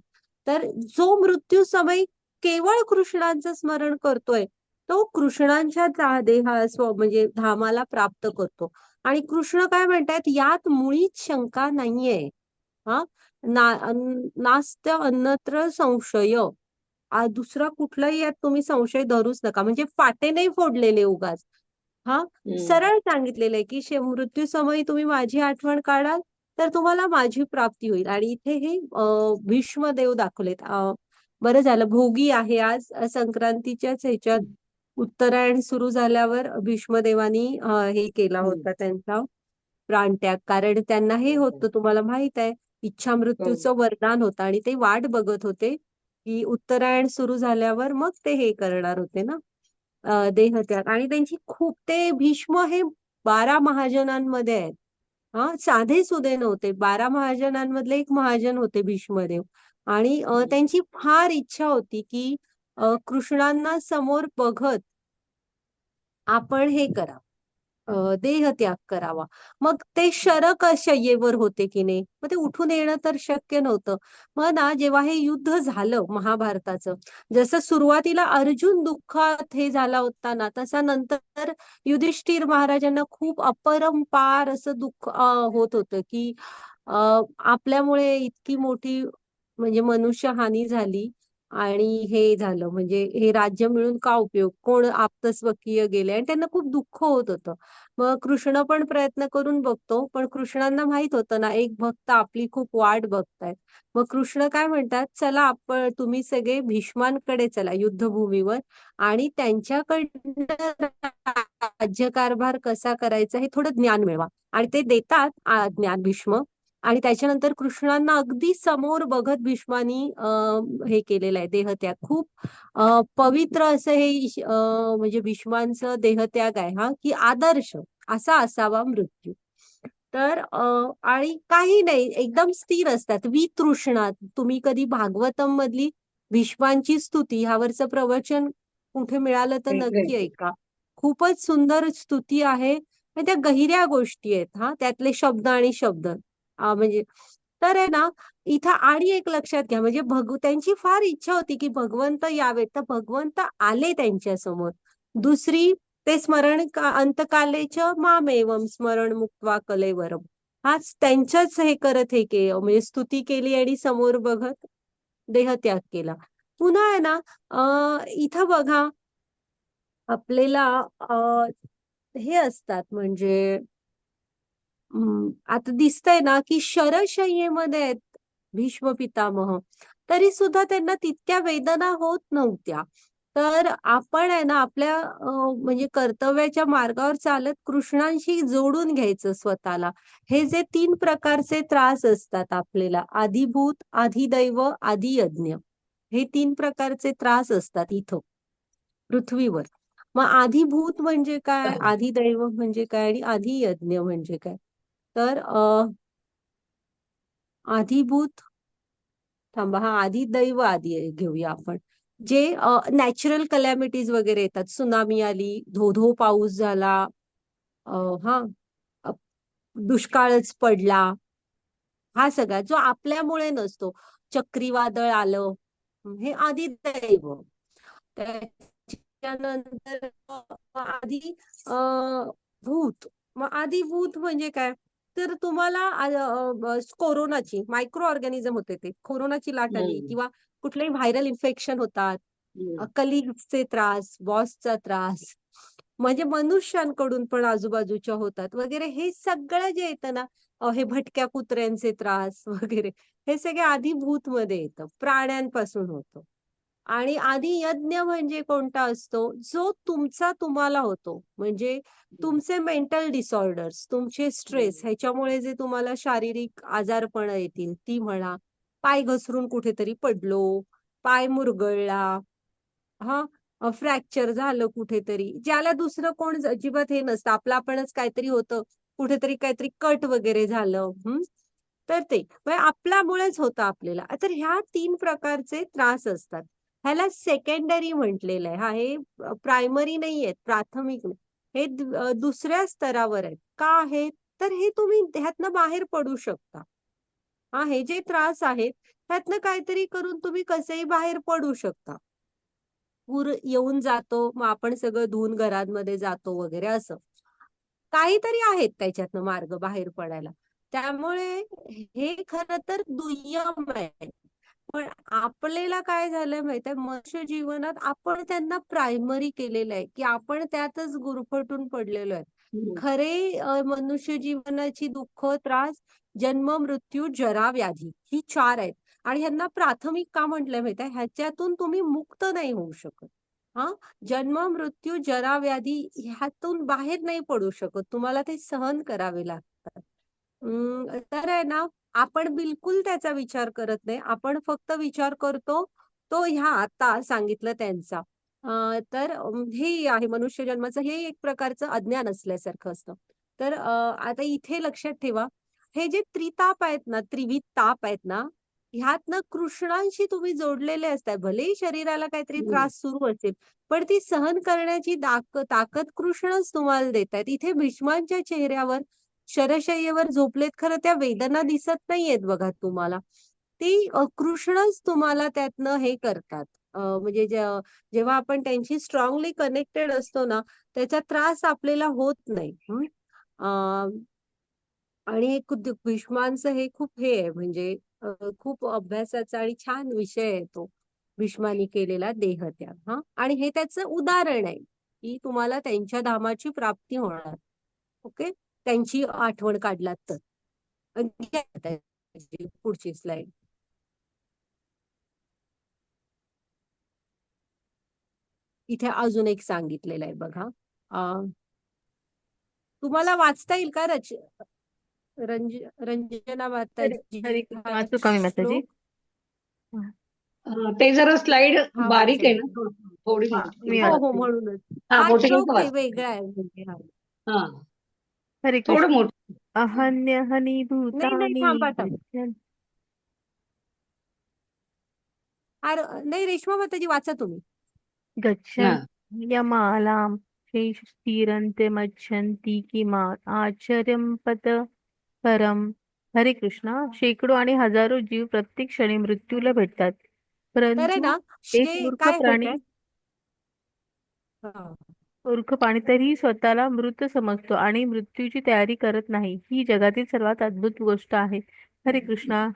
A: तर जो मृत्यू समय केवळ कृष्णांचं स्मरण करतोय तो कृष्णांच्या म्हणजे धामाला प्राप्त करतो. आणि कृष्ण काय म्हणतात, यात मुळीच शंका नाहीये. हा नास्त्य अन्यत्र संशय. दुसरा कुठलाही यात तुम्ही संशय धरूच नका. म्हणजे फाटे नाही फोडलेले उगाच. हा
C: हम्म
A: सरळ सांगितलेलं आहे की मृत्यू समयी तुम्ही माझी आठवण काढाल तर तुम्हाला माझी प्राप्ती होईल. आणि इथे हे भीष्म देव दाखवलेत. बरं झालं भोगी आहे आज, संक्रांतीच्याच ह्याच्यात उत्तरायण सुरू झाल्यावर भीष्मदेवानी हे केला
C: हम्म.
A: होता त्यांचा प्राणत्याग. कारण त्यांना हे होतं, तुम्हाला माहित आहे, इच्छा
C: हो
A: मृत्यूचं वरदान होतं आणि ते वाट बघत होते की उत्तरायण सुरू झाल्यावर मग ते हे करणार होते ना, देहत्याग. आणि त्यांची खूप, ते भीष्म हे 12 महाजनांमध्ये आहेत. हा साधे सुधे नव्हते, 12 महाजनांमधले एक महाजन होते भीष्मदेव. आणि त्यांची फार इच्छा होती की कृष्णांना समोर बघत आपण हे करा, देहत्याग करावा. मग ते शरक शय्येवर होते की नाही, मग ते उठून येणं तर शक्य नव्हतं. मग ना जेव्हा हे युद्ध झालं महाभारताचं, जसं सुरुवातीला अर्जुन दुःखात हे झाला होता ना, तसा नंतर युधिष्ठिर महाराजांना खूप अपरंपार असं दुःख होत होतं की आपल्यामुळे इतकी मोठी म्हणजे मनुष्य हानी झाली आणि हे झालं, म्हणजे हे राज्य मिळून का उपयोग, कोण आप्तस्वकीय गेले, आणि त्यांना खूप दुःख होत होतं. मग कृष्ण पण प्रयत्न करून बघतो, पण कृष्णांना माहित होतं ना एक भक्त आपली खूप वाट बघतायत. मग कृष्ण काय म्हणतात, चला आपण तुम्ही सगळे भीष्मांकडे चला युद्धभूमीवर आणि त्यांच्याकडनं राज्यकारभार कसा करायचा हे थोडं ज्ञान मिळवा. आणि ते देतात ज्ञान भीष्म. आणि त्याच्यानंतर कृष्णांना अगदी समोर बघत भीष्मानी हे केलेलं आहे देहत्याग. खूप पवित्र असं हे म्हणजे भीष्मांचं देहत्याग आहे हा, की आदर्श असा असावा मृत्यू. तर आणि काही नाही, एकदम स्थिर असतात. वितृष्णा, तुम्ही कधी भागवतम मधली भीष्मांची स्तुती ह्यावरचं प्रवचन कुठे मिळालं तर नक्की
C: ऐकलंय.
A: ऐका. खूपच सुंदर स्तुती आहे आणि त्या गहिऱ्या गोष्टी आहेत. हा त्यातले शब्द आणि शब्द म्हणजे, तर आहे ना, इथं आणि एक लक्षात घ्या, म्हणजे त्यांची फार इच्छा होती की भगवंत यावेत, तर भगवंत आले त्यांच्या समोर. दुसरी, ते स्मरण अंतकालेच मामेवम स्मरण मुक्त्वा कलेवरम. हाच त्यांच्याच हे करत हे के म्हणजे स्तुती केली आणि समोर बघत देहत्याग केला. पुन्हा आहे ना, इथं बघा आपल्याला हे असतात म्हणजे आता दिसतंय ना की शरशय्येमध्ये आहेत भीष्म पितामह, तरी सुद्धा त्यांना तितक्या वेदना होत नव्हत्या. तर आपण आहे ना आपल्या म्हणजे कर्तव्याच्या मार्गावर चालत कृष्णांशी जोडून घ्यायचं स्वतःला. हे जे 3 प्रकारचे त्रास असतात आपल्याला, आदिभूत, आदिदैव, आदियज्ञ, हे 3 प्रकारचे त्रास असतात इथं पृथ्वीवर. मग आदिभूत म्हणजे काय, आदिदैव म्हणजे काय आणि आदियज्ञ म्हणजे काय? तर आदिभूत, थांबा, हा आदिदैव आधी घेऊया आपण. जे नॅचरल कलॅमिटीज वगैरे येतात, सुनामी आली, धो पाऊस झाला, हा अ, दुष्काळच पडला, हा सगळा जो आपल्यामुळे नसतो, चक्रीवादळ आलं, हे आदिदैव. त्याच्यानंतर आधी भूत. मग आधी भूत म्हणजे काय, तर तुम्हाला कोरोनाची मायक्रो ऑर्गॅनिझम होते, ते कोरोनाची लाट आली
C: हम्म
A: किंवा कुठलेही व्हायरल इन्फेक्शन होतात,
C: हम्म
A: कलिगचे त्रास, बॉसचा त्रास, म्हणजे मनुष्यांकडून पण आजूबाजूच्या होतात वगैरे, हे सगळं जे येतं ना, हे भटक्या कुत्र्यांचे त्रास वगैरे, हे सगळे आधी भूत मध्ये येतं, प्राण्यांपासून होतं. आणि आधी यज्ञ म्हणजे कोणता असतो, जो तुमचा तुम्हाला होतो, म्हणजे तुमचे मेंटल डिसऑर्डर्स, तुमचे स्ट्रेस, ह्याच्यामुळे जे तुम्हाला शारीरिक आजारपण येतील ती म्हणा, पाय घसरून कुठेतरी पडलो, पाय मुरगळला, हा फ्रॅक्चर झालं कुठेतरी, ज्याला दुसरं कोण अजिबात हे नसतं, आपलं आपणच काहीतरी होतं, कुठेतरी काहीतरी कट वगैरे झालं, तर ते म्हणजे आपल्यामुळेच होतं आपल्याला. तर ह्या 3 प्रकारचे त्रास असतात. ह्याला सेकंडरी म्हटलेलं आहे. हा हे प्रायमरी नाही आहेत, प्राथमिक नाही. हे दुसऱ्या स्तरावर आहेत. का आहेत? तर हे तुम्ही ह्यातनं बाहेर पडू शकता. हा, हे जे त्रास आहेत त्यातनं काहीतरी करून तुम्ही कसेही बाहेर पडू शकता. पूर येऊन जातो, मग आपण सगळं धुवून घरांमध्ये जातो वगैरे असं. काहीतरी आहेत त्याच्यातनं मार्ग बाहेर पडायला. त्यामुळे हे खरं तर दुय्यम आहे. पण आपल्याला काय झालंय माहितीये, मनुष्य जीवनात आपण त्यांना प्रायमरी केलेलं आहे, की आपण त्यातच गुरफटून पडलेलो आहे.
C: हम्म.
A: खरे मनुष्य जीवनाची दुःख, त्रास, जन्म, मृत्यू, जरा, व्याधी ही 4 आहेत. आणि ह्यांना प्राथमिक का म्हटलंय माहितीये, ह्याच्यातून तुम्ही मुक्त नाही होऊ शकत. हा, जन्म, मृत्यू, जरा, व्याधी ह्यातून बाहेर नाही पडू शकत. तुम्हाला ते सहन करावे लागतात. तर आहे ना, आपण बिलकुल त्याचा विचार करत नाही. आपण फक्त विचार करतो तो ह्या आता सांगितलं त्यांचा. तर हे आहे मनुष्य जन्माचं, हे एक प्रकारचं अज्ञान असल्यासारखं असतं. तर आता इथे लक्षात ठेवा, हे जे त्रिताप आहेत ना, त्रिविध ताप आहेत ना, ह्यातनं कृष्णांशी तुम्ही जोडलेले असताय. भलेही शरीराला काहीतरी
C: हम्म.
A: त्रास सुरू असेल, पण ती सहन करण्याची ताकद कृष्णच तुम्हाला देतायत. इथे भीष्मांच्या चेहऱ्यावर शरशय्येवर झोपलेत, खरं त्या वेदना दिसत नाहीयेत बघा तुम्हाला. ती कृष्णच तुम्हाला त्यातनं हे करतात. म्हणजे जेव्हा आपण त्यांची स्ट्रॉंगली कनेक्टेड असतो ना, त्याचा त्रास आपल्याला होत नाही. आणि हे भीष्मांचं हे खूप हे आहे, म्हणजे खूप अभ्यासाचा आणि छान विषय आहे तो, भीष्मानी केलेला देहत्याग. हा, आणि हे त्याचं उदाहरण आहे की तुम्हाला त्यांच्या धामाची प्राप्ती होणार. ओके, त्यांची आठवण काढलात तर. घ्या त्याची पुढची स्लाइड. इथे अजून एक सांगितलेलं आहे बघा. तुम्हाला वाचता येईल का रंजना
B: हरे
A: माताजी
B: हरे कृष्ण,
A: हा
B: वाचू का मी माताजी?
A: श्लोक?
C: ते जरा स्लाइड
A: हा,
C: बारीक आहे
A: वाचेल.
C: ना, थोडी
B: हा,
C: मोठी
B: मी
A: हो हो,
B: वाचते.
A: म्हणूनच
C: हा,
A: हा
C: मोठे
A: श्लोक
C: वाच.
A: वेगळा आहे म्हणजे. हा,
C: हा,
B: हरे
C: थोडं
B: कृष्ण.
C: मोठं.
B: अहन्यहनी
A: नाही नाही,
B: भूतानि
A: थांबा थांबा.
B: गच्छन्.
A: नाही, रेश्मा माताजी वाचा तुम्ही.
C: हा.
B: गच्छन् यमालां शेषस्तिरन्त्यमच्छन्ति किमात् आश्चर्यं पत परम. हरे कृष्णा. शेकडो आणि हजारो जीव प्रत्येक क्षणी मृत्यूला भेटतात,
A: तर आहे
B: परंतु
A: ना,
B: एक मूर्ख
A: काय
B: प्राणी
A: होतंय. हा.
B: मूर्ख प्राणी तरीही स्वतःला मृत समजतो आणि मृत्यूची तयारी करत नाही. ही जगातील सर्वात अद्भुत गोष्ट आहे. हरे कृष्णा.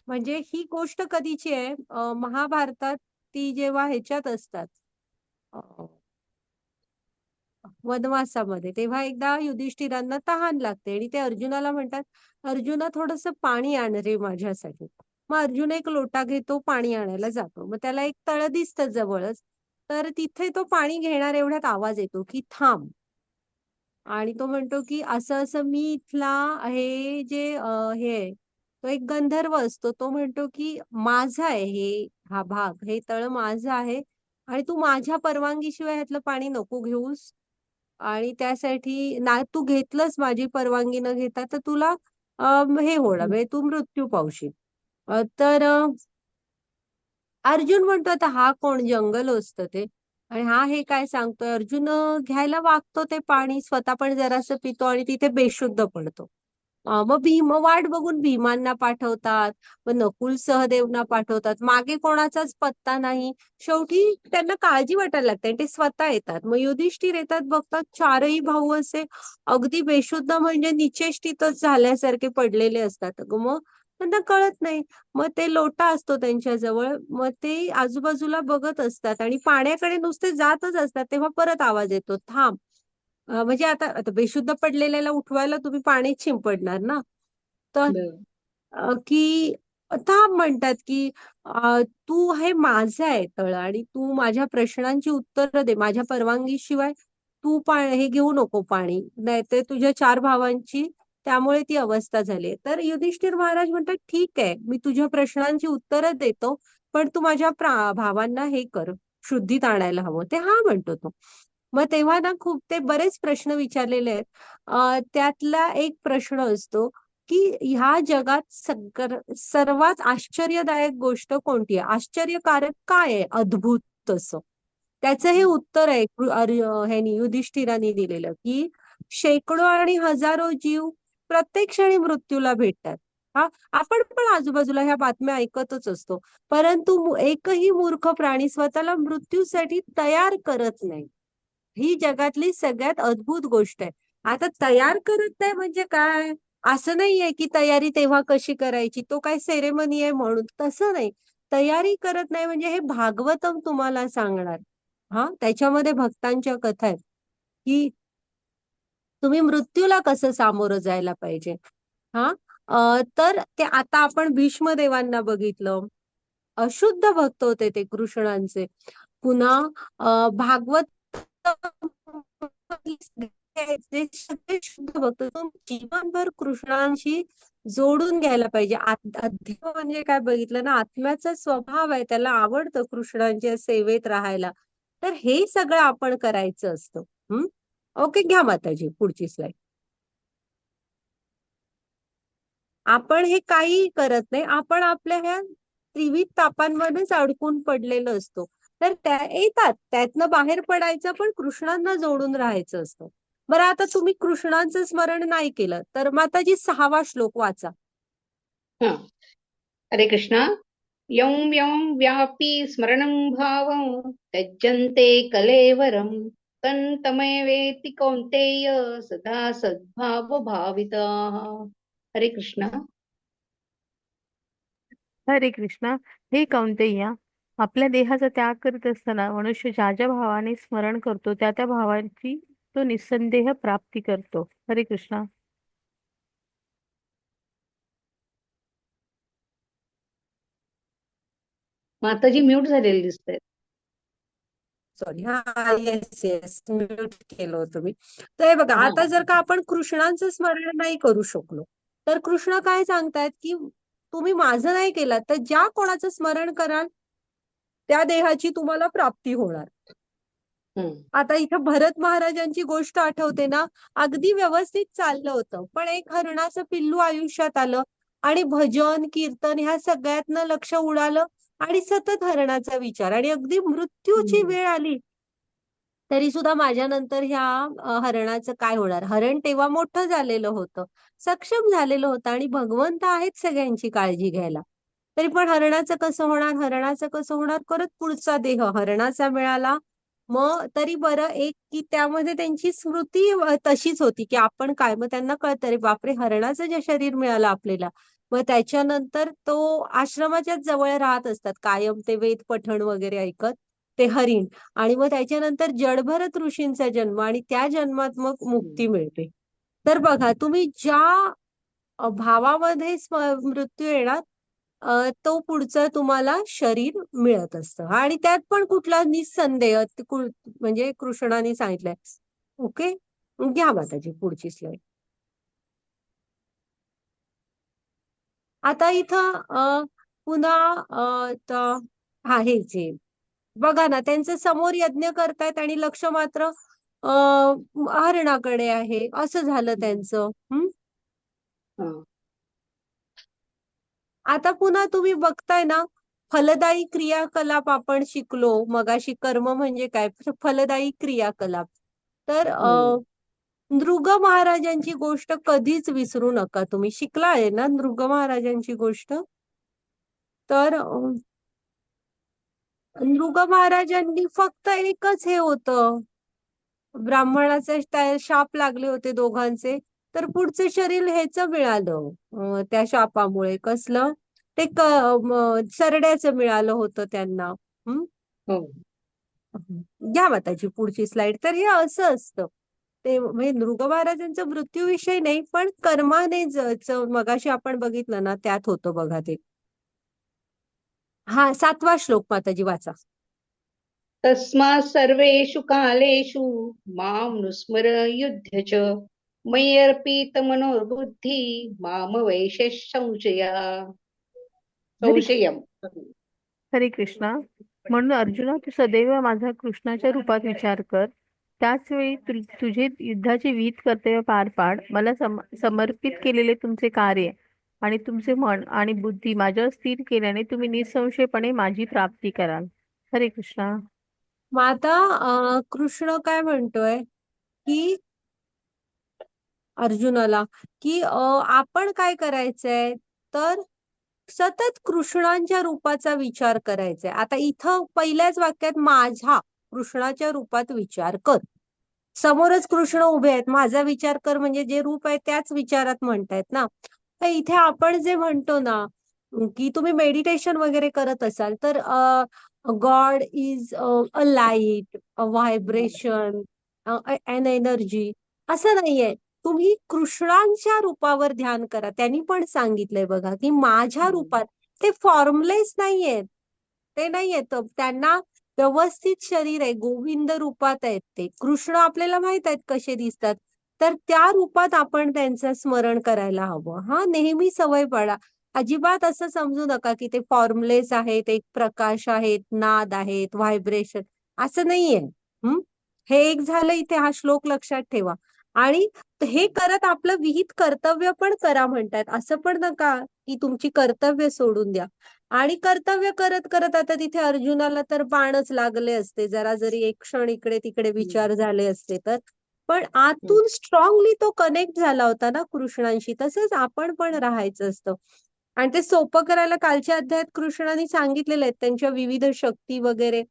A: म्हणजे ही गोष्ट कधीची आहे, महाभारतात ती जेव्हा ह्याच्यात असतात, अ, वनवासामध्ये, तेव्हा एकदा युधिष्ठिरांना तहान लागते आणि ते अर्जुनाला म्हणतात, अर्जुना थोडस पाणी आण रे माझ्यासाठी. मग अर्जुन एक लोटा घेतो, पाणी आणायला जातो. मग त्याला एक तळ दिसतं जवळच. तर तिथे तो पाणी घेणार एवढ्यात आवाज येतो की थांब. आणि तो म्हणतो की असं असं मी इथला, हे जे हे आहे, तो एक गंधर्व असतो. तो म्हणतो की माझा आहे हे, हा भाग, हे तळ माझं आहे आणि तू माझ्या परवानगीशिवाय ह्यातलं पाणी नको घेऊस. आणि त्यासाठी ना, तू घेतलंस माझी परवानगी न घेता तर तुला हे होणार, म्हणजे तू मृत्यू पावशील. तर अर्जुन म्हणतो आता हा कोण, जंगल असतं ते, आणि हा हे काय सांगतोय. अर्जुन घ्यायला वागतो ते पाणी, स्वतः पण जरासं पितो आणि तिथे बेशुद्ध पडतो. मग वाट बघून भीमांना पाठवतात, मग नकुल सहदेवना पाठवतात, मागे कोणाचाच पत्ता नाही. शेवटी त्यांना काळजी वाटायला लागते आणि ते स्वतः येतात. मग युधिष्ठिर येतात, बघतात चारही भाऊ असे अगदी बेशुद्ध, म्हणजे निचेष्टितच झाल्यासारखे पडलेले असतात. मग त्यांना कळत नाही. मग ते लोटा असतो त्यांच्या जवळ, मग ते आजूबाजूला बघत असतात आणि पाण्याकडे नुसते जातच असतात. तेव्हा परत आवाज येतो, थांब. म्हणजे आता आता बेशुद्ध पडलेल्याला उठवायला तुम्ही पाणी शिंपडणार ना. तर
C: बरं.
A: की थांब म्हणतात की तू हे माझं आहे तळ आणि तू माझ्या प्रश्नांची उत्तरं दे, माझ्या परवानगीशिवाय तू हे घेऊ नको पाणी, नाहीतर तुझ्या 4 भावांची त्यामुळे ती अवस्था झाली. तर युधिष्ठिर महाराज म्हणतात, ठीक आहे, मी तुझ्या प्रश्नांची उत्तरं देतो, पण तू माझ्या भावांना हे कर, शुद्धीत आणायला हवं. ते हा म्हणतो तो. मग तेव्हा ना खूप ते बरेच प्रश्न विचारलेले आहेत. त्यातला एक प्रश्न असतो की ह्या जगात सर्वात आश्चर्यदायक गोष्ट कोणती आहे, आश्चर्यकारक काय आहे, अद्भुत असं. त्याचं हे उत्तर आहे ह्यानी युधिष्ठिरांनी दिलेलं की शेकडो आणि हजारो जीव प्रत्येक क्षणी मृत्यूला भेटतात. हा, आपण पण आजूबाजूला ह्या बातम्या ऐकतच असतो. परंतु एकही मूर्ख प्राणी स्वतःला मृत्यूसाठी तयार करत नाही. ही जगातली सगळ्यात अद्भुत गोष्ट आहे. आता तयार करत नाही म्हणजे काय? असं नाहीये की तयारी तेव्हा कशी करायची, तो काय सेरेमनी आहे म्हणून, तसं नाही. तयारी करत नाही म्हणजे हे भागवतम तुम्हाला सांगणार. हा, त्याच्यामध्ये भक्तांच्या कथा आहेत की तुम्ही मृत्यूला कसं सामोरं जायला पाहिजे. हा, तर ते आता आपण भीष्मदेवांना बघितलं. अशुद्ध भक्त होते ते कृष्णांचे. पुन्हा भागवत ते सगळे शुद्ध भक्त. तुम्ही जीवनभर कृष्णांशी जोडून घ्यायला पाहिजे. अध्यात्म म्हणजे काय बघितलं ना, आत्म्याचा स्वभाव आहे, त्याला आवडतं कृष्णांच्या सेवेत राहायला. तर हे सगळं आपण करायचं असतं. ओके, घ्या माताजी पुढची स्लाइड. आपण हे काही करत नाही, आपण आपल्या ह्या त्रिविध तापांमध्येच अडकून पडलेलो असतो. तर त्या येतात, त्यातनं बाहेर पडायचं, पण कृष्णांना जोडून राहायचं असतं. बरं, आता तुम्ही कृष्णांचं स्मरण नाही केलं तर माताजी 6वा श्लोक वाचा.
C: हा, हरे कृष्णा. यं यं व्यापी स्मरणं भावं त्यजन्ते कलेवरं तं तमेवेति कौन्तेय सदा सद्भावभाविताः. हरे कृष्णा.
B: हरे कृष्णा. हे कौंतेया, आपल्या देहाचा त्याग करीत असताना मनुष्य ज्या ज्या भावाने स्मरण करतो त्या त्या भावांची तो निस्संदेह प्राप्ती करतो. हरे कृष्णा.
C: माताजी म्यूट झालेली दिसतायत.
A: सॉरी, हा, येस येस, म्यूट केलं होतं मी. तर हे बघा,
C: हा.
A: आता जर का आपण कृष्णांचं स्मरण नाही करू शकलो, तर कृष्ण काय सांगतायत की तुम्ही माझं नाही केलं तर ज्या कोणाचं स्मरण कराल त्या देहाची तुम्हाला प्राप्ती होणार.
C: हम्म.
A: आता इथं भरत महाराजांची गोष्ट आठवते ना, अगदी व्यवस्थित चाललं होतं, पण एक हरणाचं पिल्लू आयुष्यात आलं आणि भजन कीर्तन ह्या सगळ्यातनं लक्ष उडालं आणि सतत हरणाचा विचार, आणि अगदी मृत्यूची वेळ आली तरी सुद्धा माझ्यानंतर ह्या हरणाचं काय होणार. हरण तेव्हा मोठं झालेलं होतं, सक्षम झालेलं होतं, आणि भगवंत आहेत सगळ्यांची काळजी घ्यायला. तरी पण हरणाचं कसं होणार, हरणाचं कसं होणार, परत पुढचा देह हरणाचा मिळाला. मग तरी बरं एक की त्यामध्ये त्यांची स्मृती तशीच होती की आपण काय, मग त्यांना कळतं रे बापरे, हरणाचं जे शरीर मिळालं आपल्याला. मग त्याच्यानंतर तो आश्रमाच्याच जवळ राहत असतात कायम, ते वेद पठण वगैरे ऐकत, ते हरिण. आणि मग त्याच्यानंतर जडभरत ऋषींचा जन्म, आणि त्या जन्मात मग मुक्ती मिळते. तर बघा, तुम्ही ज्या भावामध्ये मृत्यू येणार तो पुढचं तुम्हाला शरीर मिळत असतं, आणि त्यात पण कुठला निसंदेह म्हणजे कृष्णाने सांगितलंय. ओके, घ्या माताजी पुढची स्लाइड. आता इथं पुन्हा हा, हेच हे बघा ना, त्यांचं समोर यज्ञ करतायत आणि लक्ष मात्र हरणाकडे आहे, असं झालं त्यांचं.
C: हा.
A: आता पुन्हा तुम्ही बघताय ना, फलदायी क्रियाकलाप आपण शिकलो मगाशी. कर्म म्हणजे काय, फलदायी क्रियाकलाप. तर
C: हम्म.
A: नृग महाराजांची गोष्ट कधीच विसरू नका. तुम्ही शिकला आहे ना नृग महाराजांची गोष्ट. तर नृग महाराजांनी फक्त एकच हे होतं, ब्राह्मणाचे शाप लागले होते दोघांचे, तर पुढचं शरीर ह्याच मिळालं. त्या शापामुळे कसलं, ते सरड्याचं मिळालं होतं त्यांना.
C: हो.
A: घ्या माताजी पुढची स्लाइड. तर हे असं असतं ते, म्हणजे नृग महाराजांचा मृत्यूविषयी नाही, पण कर्माने मगाशी आपण बघितलं ना, त्यात होतं बघा ते. हा, 7वा श्लोक माताजी वाचा.
C: तस्मात् सर्वेषु कालेषु मां नुस्मर युध्य च मय्यर्पित मनोर्बुद्धि मामवैष्य संशयम्.
B: हरे कृष्णा. म्हणून अर्जुना, तू सदैव माझा कृष्णाच्या रूपात विचार कर. त्याच वेळी तुझे युद्धाचे विहित कर्तव्य पार पाड. मला समर्पित केलेले तुमचे कार्य आणि तुमचे मन आणि बुद्धी माझ्यावर स्थिर केल्याने तुम्ही निसंशयपणे माझी प्राप्ती कराल. हरे कृष्णा.
A: मग आता कृष्ण काय म्हणतोय की अर्जुनाला, की आपण काय करायचंय, तर सतत कृष्णांच्या रूपाचा विचार करायचाय. आता इथं पहिल्याच वाक्यात माझा कृष्णाच्या रूपात विचार कर. समोरच कृष्ण उभे आहेत, माझा विचार कर म्हणजे जे रूप आहे त्याच विचारात म्हणतायत ना. तर इथे आपण जे म्हणतो ना, की तुम्ही मेडिटेशन वगैरे करत असाल तर God is a light, a vibration, an energy, असं नाहीये. तुम्ही कृष्णांच्या रूपावर ध्यान करा. त्यांनी पण सांगितलंय बघा, की माझ्या रूपात. ते फॉर्मलेस नाहीयेत, ते नाहीयेत. त्यांना व्यवस्थित शरीर आहे, गोविंद रूपात आहेत ते. कृष्ण आपल्याला माहित आहेत कसे दिसतात. तर त्या रूपात आपण त्यांचं स्मरण करायला हवं. हा, नेहमी सवय पाडा. अजिबात असं समजू नका की ते फॉर्मलेस आहेत, एक प्रकाश आहेत, नाद आहेत, व्हायब्रेशन, असं नाहीये. हम्म. हे एक झालं इथे, हा श्लोक लक्षात ठेवा. आणि हे करत आपलं विहित कर्तव्य पण करा म्हणतात. असं पण नका की तुमची कर्तव्य सोडून द्या. आणि कर्तव्य करत करत आता तिथे अर्जुनाला तर बाणच लागले असते, जरा जरी एक क्षण इकडे तिकडे विचार झाले असते तर. पण आतून स्ट्रॉंगली तो कनेक्ट झाला होता ना कृष्णांशी. तसंच आपण पण राहायचं असतं. आणि ते सोपं करायला कालच्या अध्यायात कृष्णाने सांगितलेले आहेत त्यांच्या विविध शक्ती वगैरे.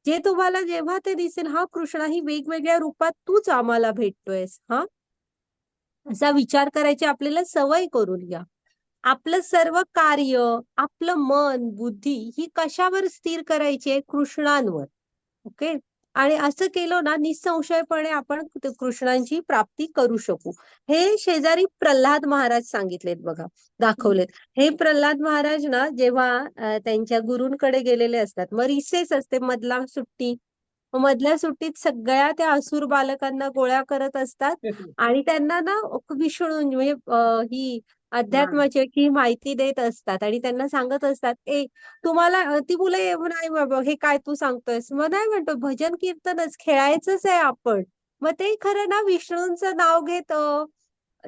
A: जे तुम्हाला जेव्हा ते दिसेल, हा कृष्णा ही वेगवेगळ्या रूपात तूच आम्हाला भेटतोयस, हा, असा विचार करायची आपल्याला सवय करून घ्या. आपलं सर्व कार्य, आपलं मन, बुद्धी ही कशावर स्थिर करायची आहे? कृष्णांवर. ओके. आणि असं केलं ना, निसंशयपणे आपण कृष्णांची प्राप्ती करू शकू. हे शेजारी प्रल्हाद महाराज सांगितलेत बघा, दाखवलेत. हे प्रल्हाद महाराज ना जेव्हा त्यांच्या गुरूंकडे गेलेले असतात, मग रिसेस असते, मधला सुट्टी. मग मधल्या सुट्टीत सगळ्या त्या असुर बालकांना गोळ्या करत असतात आणि त्यांना ना विष्णू म्हणजे ही अध्यात्माची ही माहिती देत असतात आणि त्यांना सांगत असतात, तुम्हाला ती मुलं नाही बाबा, हे काय तू सांगतोयस? मग नाही म्हणतो, भजन कीर्तनच खेळायचंच आहे आपण. मग ते खरं ना विष्णूंचं नाव घेत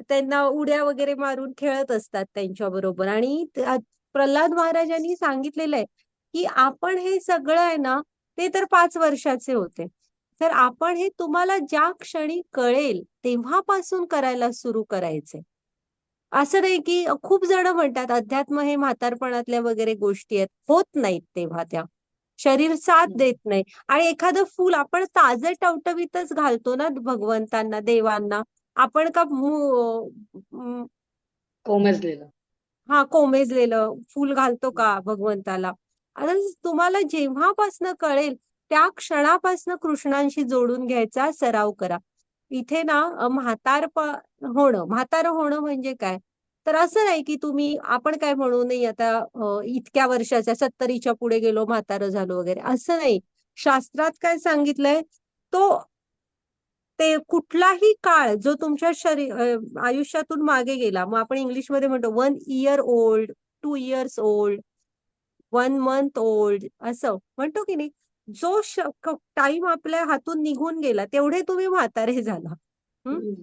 A: त्यांना उड्या वगैरे मारून खेळत असतात त्यांच्या बरोबर. आणि प्रल्हाद महाराजांनी सांगितलेलं आहे की आपण हे सगळं आहे ना, ते तर 5 वर्षाचे होते, तर आपण हे तुम्हाला ज्या क्षणी कळेल तेव्हापासून करायला सुरू करायचे. असं नाही की खूप जण म्हणतात अध्यात्म हे म्हातारपणातल्या वगैरे गोष्टी आहेत, होत नाहीत तेव्हा त्या. शरीर साथ देत नाही. आणि एखादं फूल आपण ताजं टवटवीतच घालतो ना भगवंतांना, देवांना. आपण का
C: कोमजलेलं.
A: हा, कोमेजलेलं फूल घालतो का भगवंताला? आता तुम्हाला जेव्हापासनं कळेल त्या क्षणापासनं कृष्णांशी जोडून घ्यायचा सराव करा. इथे ना म्हातारं होणं म्हणजे काय? तर असं नाही की तुम्ही, आपण काय म्हणू नाही आता इतक्या वर्षाच्या 70च्या पुढे गेलो म्हातारं झालो वगैरे, असं नाही. शास्त्रात काय सांगितलंय, तो ते कुठलाही काळ जो तुमच्या आयुष्यातून मागे गेला, मग आपण इंग्लिशमध्ये म्हणतो 1 year old, 2 years old, 1 month old, असं म्हणतो की नाही. जो टाइम आपल्या हातून निघून गेला तेवढे तुम्ही म्हातारे झाला.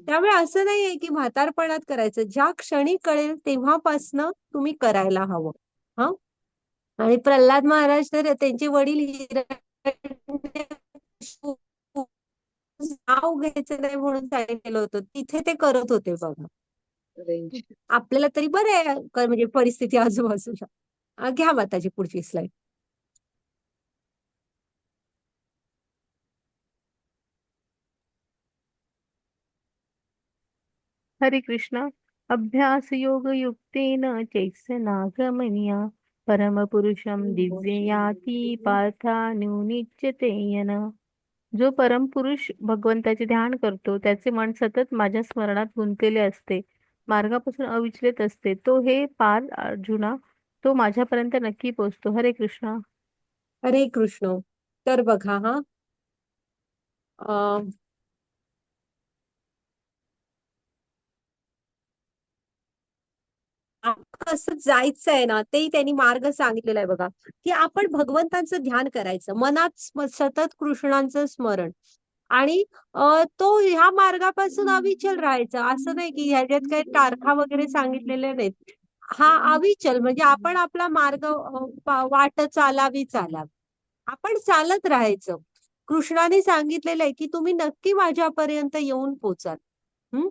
A: त्यामुळे असं नाहीये की म्हातारपणात करायचं, ज्या क्षणी कळेल तेव्हापासनं तुम्ही करायला हवं. हा. आणि प्रल्हाद महाराज तर त्यांचे वडील नाव घ्यायचं नाही म्हणून सांगितलेलं होतं, तिथे ते करत होते बघा.
C: रेंज.
A: आपल्याला तरी बरं आहे म्हणजे परिस्थिती आजूबाजूला. घ्या माताजी पुढची स्लाइड.
B: हरे कृष्ण. अभ्यास योग युक्तेन चैतन्यागमनिया परमपुरुषं दिव्ययाति पार्थानुनिच्यते येन. जो परमपुरुष भगवंताचे ध्यान करतो त्याचे मन सतत माझ्या स्मरणात गुंतलेले असते, मार्गापासून अविचलित असते. तो हे पार अर्जुना, तो माझ्यापर्यंत नक्की पोहोचतो. हरे कृष्ण.
A: हरे कृष्ण. तर बघा हा, अं, कसं जायचं आहे ना, तेही त्यांनी मार्ग सांगितलेला आहे बघा, की आपण भगवंतांचं ध्यान करायचं, मनात सतत कृष्णांचं स्मरण. आणि तो ह्या मार्गापासून अविचल राहायचा. असं नाही की ह्याच्यात काही तारखा वगैरे सांगितलेल्या नाहीत. हा अविचल म्हणजे आपण आपला मार्ग वाट चालावी. आपण चालत राहायचं. कृष्णाने सांगितलेलं आहे की तुम्ही नक्की माझ्यापर्यंत येऊन पोचाल. हम्म.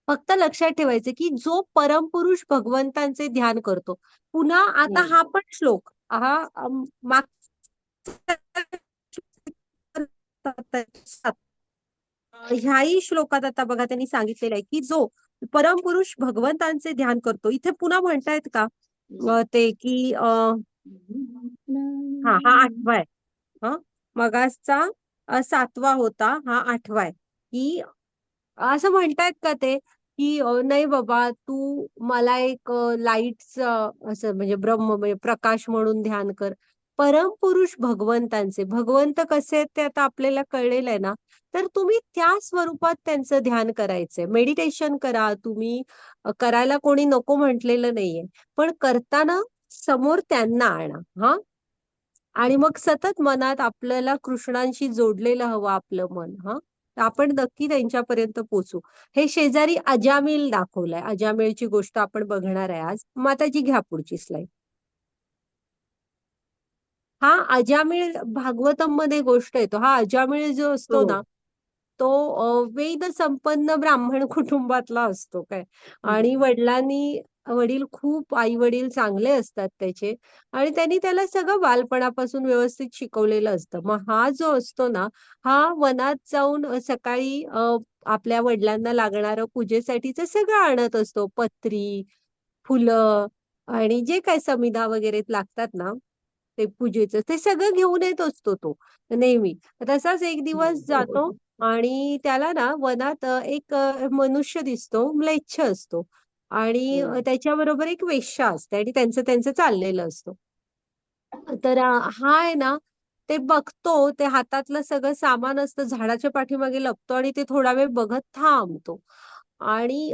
A: फक्त लक्षात ठेवायचं की जो परमपुरुष भगवंतांचे ध्यान करतो. पुन्हा आता
C: हम्म.
A: हा पण श्लोक हा मागच्या ह्याही श्लोकात आता बघा त्यांनी सांगितलेलं आहे की जो परमपुरुष भगवंतांचे ध्यान करतो. इथे पुन्हा म्हणतायत का ते की हा 8वा आहे. हा मगाचा 7वा होता, हा 8वा आहे. की असं म्हणतायत का ते की नाही बाबा तू मला एक लाईटचं असं म्हणजे ब्रह्म म्हणजे प्रकाश म्हणून ध्यान कर. परमपुरुष भगवंतांचे भगवंत कसे आहेत ते आता आपल्याला कळलेलं आहे ना. तर तुम्ही त्या स्वरूपात त्यांचं ध्यान करायचंय. मेडिटेशन करा तुम्ही. करायला कोणी नको म्हटलेलं नाहीये. पण करताना समोर त्यांना आणा. हा आणि मग सतत मनात आपल्याला कृष्णांशी जोडलेलं हवं आपलं मन. हा तर आपण नक्की त्यांच्यापर्यंत पोचू. हे शेजारी अजामिल दाखवलंय. अजामिलची गोष्ट आपण बघणार आहे आज. माताजी घ्या पुढची स्लाइड. हा अजामिळ भागवतम मध्ये गोष्ट येतो. हा अजामिळ जो असतो
C: हो.
A: ना तो वेद संपन्न ब्राह्मण कुटुंबातला असतो काय. आणि वडील खूप आई वडील चांगले असतात त्याचे. आणि त्यांनी त्याला सगळं बालपणापासून व्यवस्थित शिकवलेलं असतं. मग हा जो असतो ना हा वनात जाऊन सकाळी आपल्या वडिलांना लागणारं पूजेसाठीच सगळं आणत असतो. पत्री, फुलं आणि जे काय समिधा वगैरे लागतात ना ते पूजेचं ते सगळं घेऊन येत असतो तो नेहमी. तसाच एक दिवस जातो आणि त्याला ना वनात एक मनुष्य दिसतो, म्लेच्छ असतो. आणि त्याच्याबरोबर एक वेश्या असते आणि त्यांचं त्यांचं चाललेलं असतं. तर हा आहे ना ते बघतो, ते हातातलं सगळं सामान असतं झाडाच्या पाठीमागे लपतो आणि ते थोडा वेळ बघत थांबतो. आणि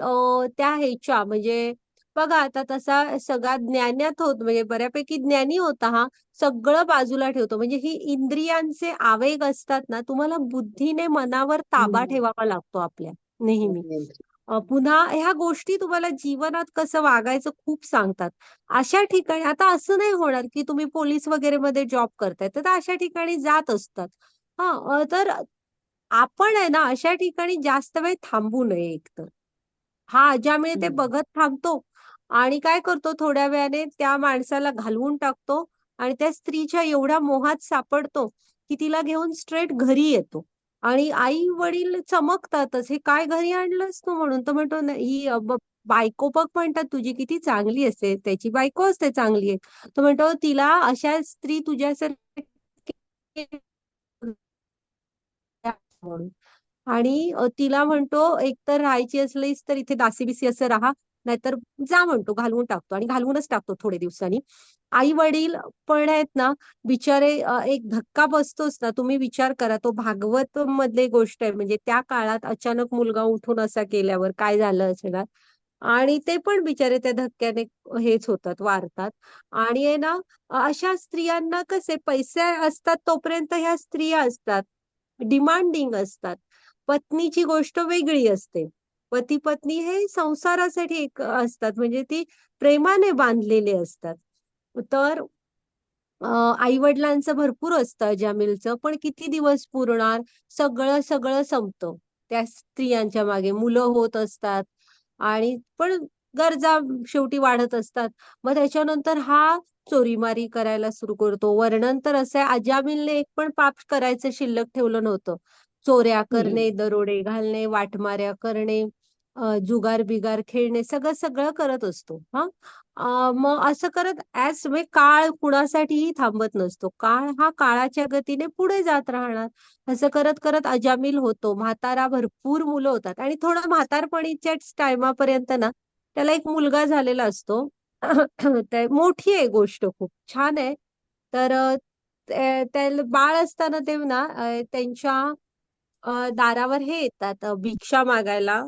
A: त्या ह्याच्या म्हणजे बघा आता तसा सगळा ज्ञानात होत म्हणजे बऱ्यापैकी ज्ञानी होता हा. सगळं बाजूला ठेवतो म्हणजे ही इंद्रियांचे आवेग असतात ना तुम्हाला बुद्धीने मनावर ताबा ठेवावा लागतो आपल्या नेहमी. पुन्हा ह्या गोष्टी तुम्हाला जीवनात कसं वागायचं खूप सांगतात. अशा ठिकाणी आता असं नाही होणार की तुम्ही पोलीस वगैरे मध्ये जॉब करताय तर अशा ठिकाणी जात असतात. तर आपण आहे ना अशा ठिकाणी जास्त वेळ थांबू नये एकतर. हा अजामिळ ते बघत थांबतो आणि काय करतो थोड्या वेळाने त्या माणसाला घालवून टाकतो आणि त्या स्त्रीच्या एवढ्या मोहात सापडतो की तिला घेऊन स्ट्रेट घरी येतो. आणि आई वडील चमकतातच, हे काय घरी आणलंस तू म्हणून. तर म्हणतो ही बायको बघ म्हणतात तुझी किती चांगली असते. त्याची बायको असते चांगली आहे. तो म्हणतो तिला अशा स्त्री तुझ्यासारखी म्हणून. आणि तिला म्हणतो एकतर राहायची असलीस तर इथे दासी-बिसी असं राहा, नाहीतर जा म्हणतो घालवून टाकतो आणि घालवूनच टाकतो थोडे दिवसांनी. आई वडील पण आहेत ना बिचारे एक धक्का बसतोच ना तुम्ही विचार करा तो भागवत मधली गोष्ट आहे म्हणजे त्या काळात अचानक मुलगा उठून असा केल्यावर काय झालं असणार. आणि ते पण बिचारे त्या धक्क्याने हेच होतात वारतात. आणि आहे ना अशा स्त्रियांना कसे पैसे असतात तोपर्यंत ह्या स्त्रिया असतात डिमांडिंग असतात. पत्नीची गोष्ट वेगळी असते. पती पत्नी हे संसारासाठी एक असतात म्हणजे ती प्रेमाने बांधलेले असतात. तर आई वडिलांचं भरपूर असतं अजामिलचं पण किती दिवस पुरणार. सगळं सगळं संपतं त्या स्त्रियांच्या मागे. मुलं होत असतात आणि पण गरजा शेवटी वाढत असतात. मग त्याच्यानंतर हा चोरीमारी करायला सुरू करतो. वर्णन तर असं आहे अजामिलने एक पण पाप करायचं शिल्लक ठेवलं नव्हतं. चोऱ्या करणे, दरोडे घालणे, वाटमाऱ्या करणे, जुगार बिगार खेळणे सगळं सगळं करत असतो. मग असं करत म्हणजे काळ कुणासाठीही थांबत नसतो. काळ हा काळाच्या गतीने पुढे जात राहणार. असं करत करत अजामिल होतो. म्हातारा भरपूर मुलं होतात आणि थोडं म्हातारपणीच्याच टायमापर्यंत ना त्याला एक मुलगा झालेला असतो. मोठी आहे गोष्ट खूप छान आहे. तर त्याला बाळ असताना ते ना त्यांच्या दारावर हे येतात भिक्षा मागायला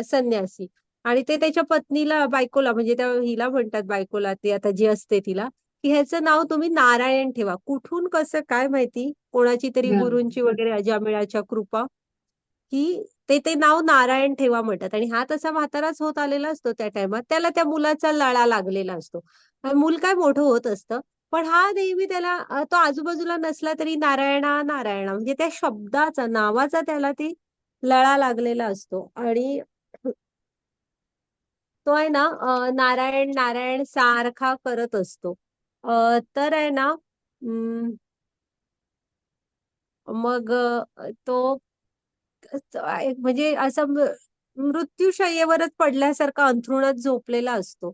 A: संन्यासी. आणि ते त्याच्या पत्नीला बायकोला म्हणजे त्या हिला म्हणतात बायकोला ती आता जी असते तिला की ह्याचं नाव तुम्ही नारायण ठेवा. कुठून कसं काय माहिती कोणाची तरी गुरूंची वगैरे अजामिळाच्या कृपा की ते नाव नारायण ठेवा म्हणतात. आणि हा तसा म्हाताराच होत आलेला असतो त्या टायमात. त्याला त्या मुलाचा लळा लागलेला असतो. मूल काय मोठं होत असतं. पण हा नेहमी त्याला तो आजूबाजूला नसला तरी नारायणा नारायणा म्हणजे त्या शब्दाचा नावाचा त्याला ती लळा लागलेला असतो. आणि तो आहे ना नारायण नारायण सारखा करत असतो. तर आहे ना मग तो म्हणजे असं मृत्यूशय्येवरच पडल्यासारखा अंथरुणात झोपलेला असतो.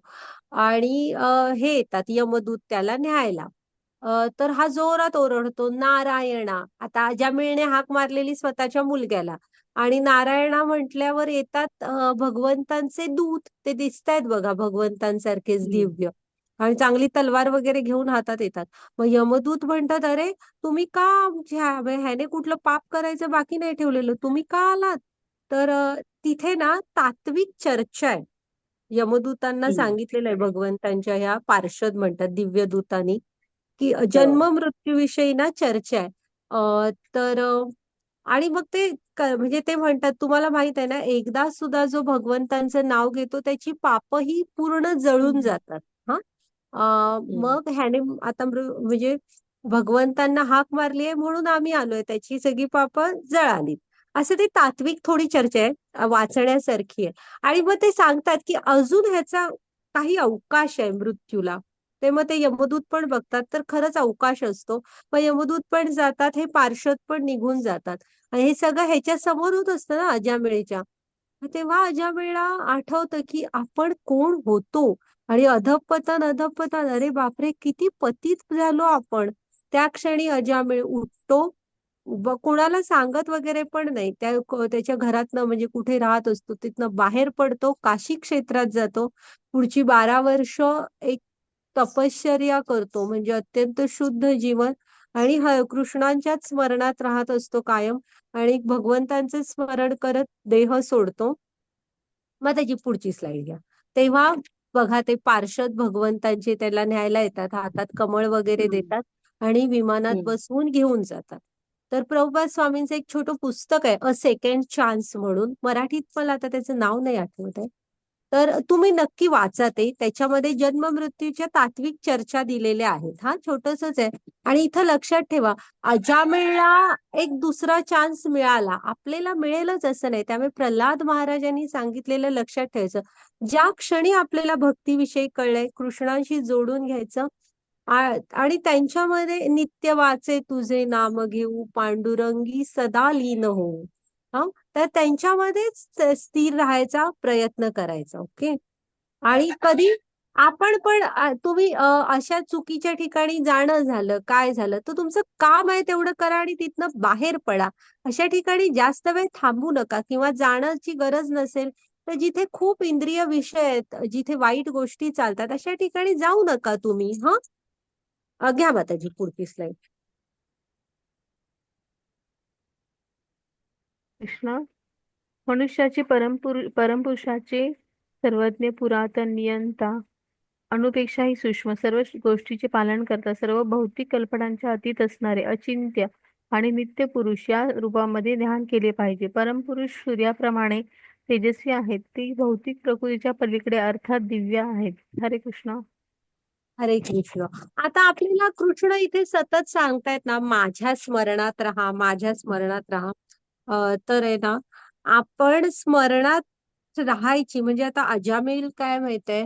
A: आणि हे येतात यमदूत त्याला न्यायला. तर हा जोरात ओरडतो, नारायणा. आता अजामिळने हाक मारलेली स्वतःच्या मुलग्याला, आणि नारायणा म्हटल्यावर येतात भगवंतांचे दूत. ते दिसतायत बघा भगवंतांसारखेच
C: हम्म.
A: दिव्य, आणि चांगली तलवार वगैरे घेऊन हातात येतात. मग यमदूत म्हणतात, अरे तुम्ही का ह्याने कुठलं पाप करायचं बाकी नाही ठेवलेलं, तुम्ही का आलात? तर तिथे ना तात्विक चर्चा आहे. यमदूतांना
C: हम्म.
A: सांगितलेलं आहे भगवंतांच्या ह्या पार्षद म्हणतात दिव्यदूतांनी, की
C: हो.
A: जन्म मृत्यूविषयी ना चर्चा आहे. तर आणि मग ते म्हणजे ते म्हणतात, तुम्हाला माहित आहे ना, एकदा सुद्धा जो भगवंतांचं नाव घेतो त्याची पापही पूर्ण जळून
C: हम्म.
A: जातात. हा.
C: हम्म.
A: मग ह्याने आता म्हणजे भगवंतांना हाक मारली आहे म्हणून आम्ही आलोय, त्याची सगळी पापं जळाली. असं ते तात्विक थोडी चर्चा आहे, वाचण्यासारखी आहे. आणि मग ते सांगतात की अजून ह्याचा काही अवकाश आहे मृत्यूला. ते मग ते यमदूत पण बघतात, तर खरंच अवकाश असतो. मग यमदूत पण जातात, हे पार्षद पण निघून जातात. आणि हे सगळं ह्याच्या समोर होत असतं ना अजामिळेच्या. तेव्हा अजामिळला आठवतं की आपण कोण होतो, आणि अधःपतन अधःपतन, अरे बापरे किती पतित झालो आपण. त्या क्षणी अजामिळ उठतो, कोणाला सांगत वगैरे पण नाही. त्याच्या घरातनं, म्हणजे कुठे राहत असतो तिथनं बाहेर पडतो, काशी क्षेत्रात जातो. पुढची 12 वर्ष एक तपश्चर्या करतो, म्हणजे अत्यंत शुद्ध जीवन. आणि कृष्णांच्याच स्मरणात राहत असतो कायम. आणि भगवंतांचे स्मरण करत देह सोडतो. मग त्याची पुढची स्लाइड घ्या. तेव्हा बघा ते पार्षद भगवंतांचे त्याला न्यायला येतात, हातात कमळ वगैरे
C: हम्म.
A: देतात, आणि विमानात
C: हम्म.
A: बसवून घेऊन जातात. तर प्रभुपाद स्वामींचं एक छोटं पुस्तक आहे, अ सेकंड चान्स म्हणून. मराठीत मला आता त्याचं नाव नाही आठवत आहे. तर तुम्ही नक्की वाचा ते. त्याच्यामध्ये जन्म मृत्यूच्या तात्विक चर्चा दिलेल्या आहेत. हा छोटसच आहे. आणि इथं लक्षात ठेवा, अजामिळला एक दुसरा चान्स मिळाला, आपल्याला मिळेलच असं नाही. त्यामुळे प्रल्हाद महाराजांनी सांगितलेलं लक्षात ठेवायचं. ज्या क्षणी आपल्याला भक्तीविषयी कळलंय, कृष्णांशी जोडून घ्यायचं. आणि त्यांच्यामध्ये नित्य वाचे तुझे नाम घेऊ, पांडुरंगी सदा लीन होऊ. हा. तर त्यांच्यामध्येच स्थिर राहायचा प्रयत्न करायचा. ओके. आणि कधी आपण पण तुम्ही अशा चुकीच्या ठिकाणी जाणं झालं, काय झालं, तर तुमचं काम आहे तेवढं करा आणि तिथनं बाहेर पडा. अशा ठिकाणी जास्त वेळ थांबू नका, किंवा जाण्याची गरज नसेल तर जिथे खूप इंद्रिय विषय आहेत, जिथे वाईट गोष्टी चालतात, अशा ठिकाणी जाऊ नका तुम्ही. हा. घ्या माताजी पुढची स्लाइड.
B: कृष्ण मनुष्याचे परमपुरुषाचे सर्वज्ञ पुरातन नियंता अणुपेक्षाही सूक्ष्म सर्व गोष्टीचे पालन करता सर्व भौतिक कल्पनांच्या अतीत असणारे अचिंत्य आणि नित्य पुरुष या रूपामध्ये ध्यान केले पाहिजे. परमपुरुष सूर्याप्रमाणे तेजस्वी आहेत. ते भौतिक प्रकृतीच्या पलीकडे अर्थात दिव्य आहेत. हरे कृष्ण.
A: हरे कृष्ण. आता आपल्याला कृष्ण इथे सतत सांगतायत ना, माझ्या स्मरणात राहा, माझ्या स्मरणात राहा. तर आहे ना, आपण स्मरणात राहायची म्हणजे, आता अजामिल काय माहितीये,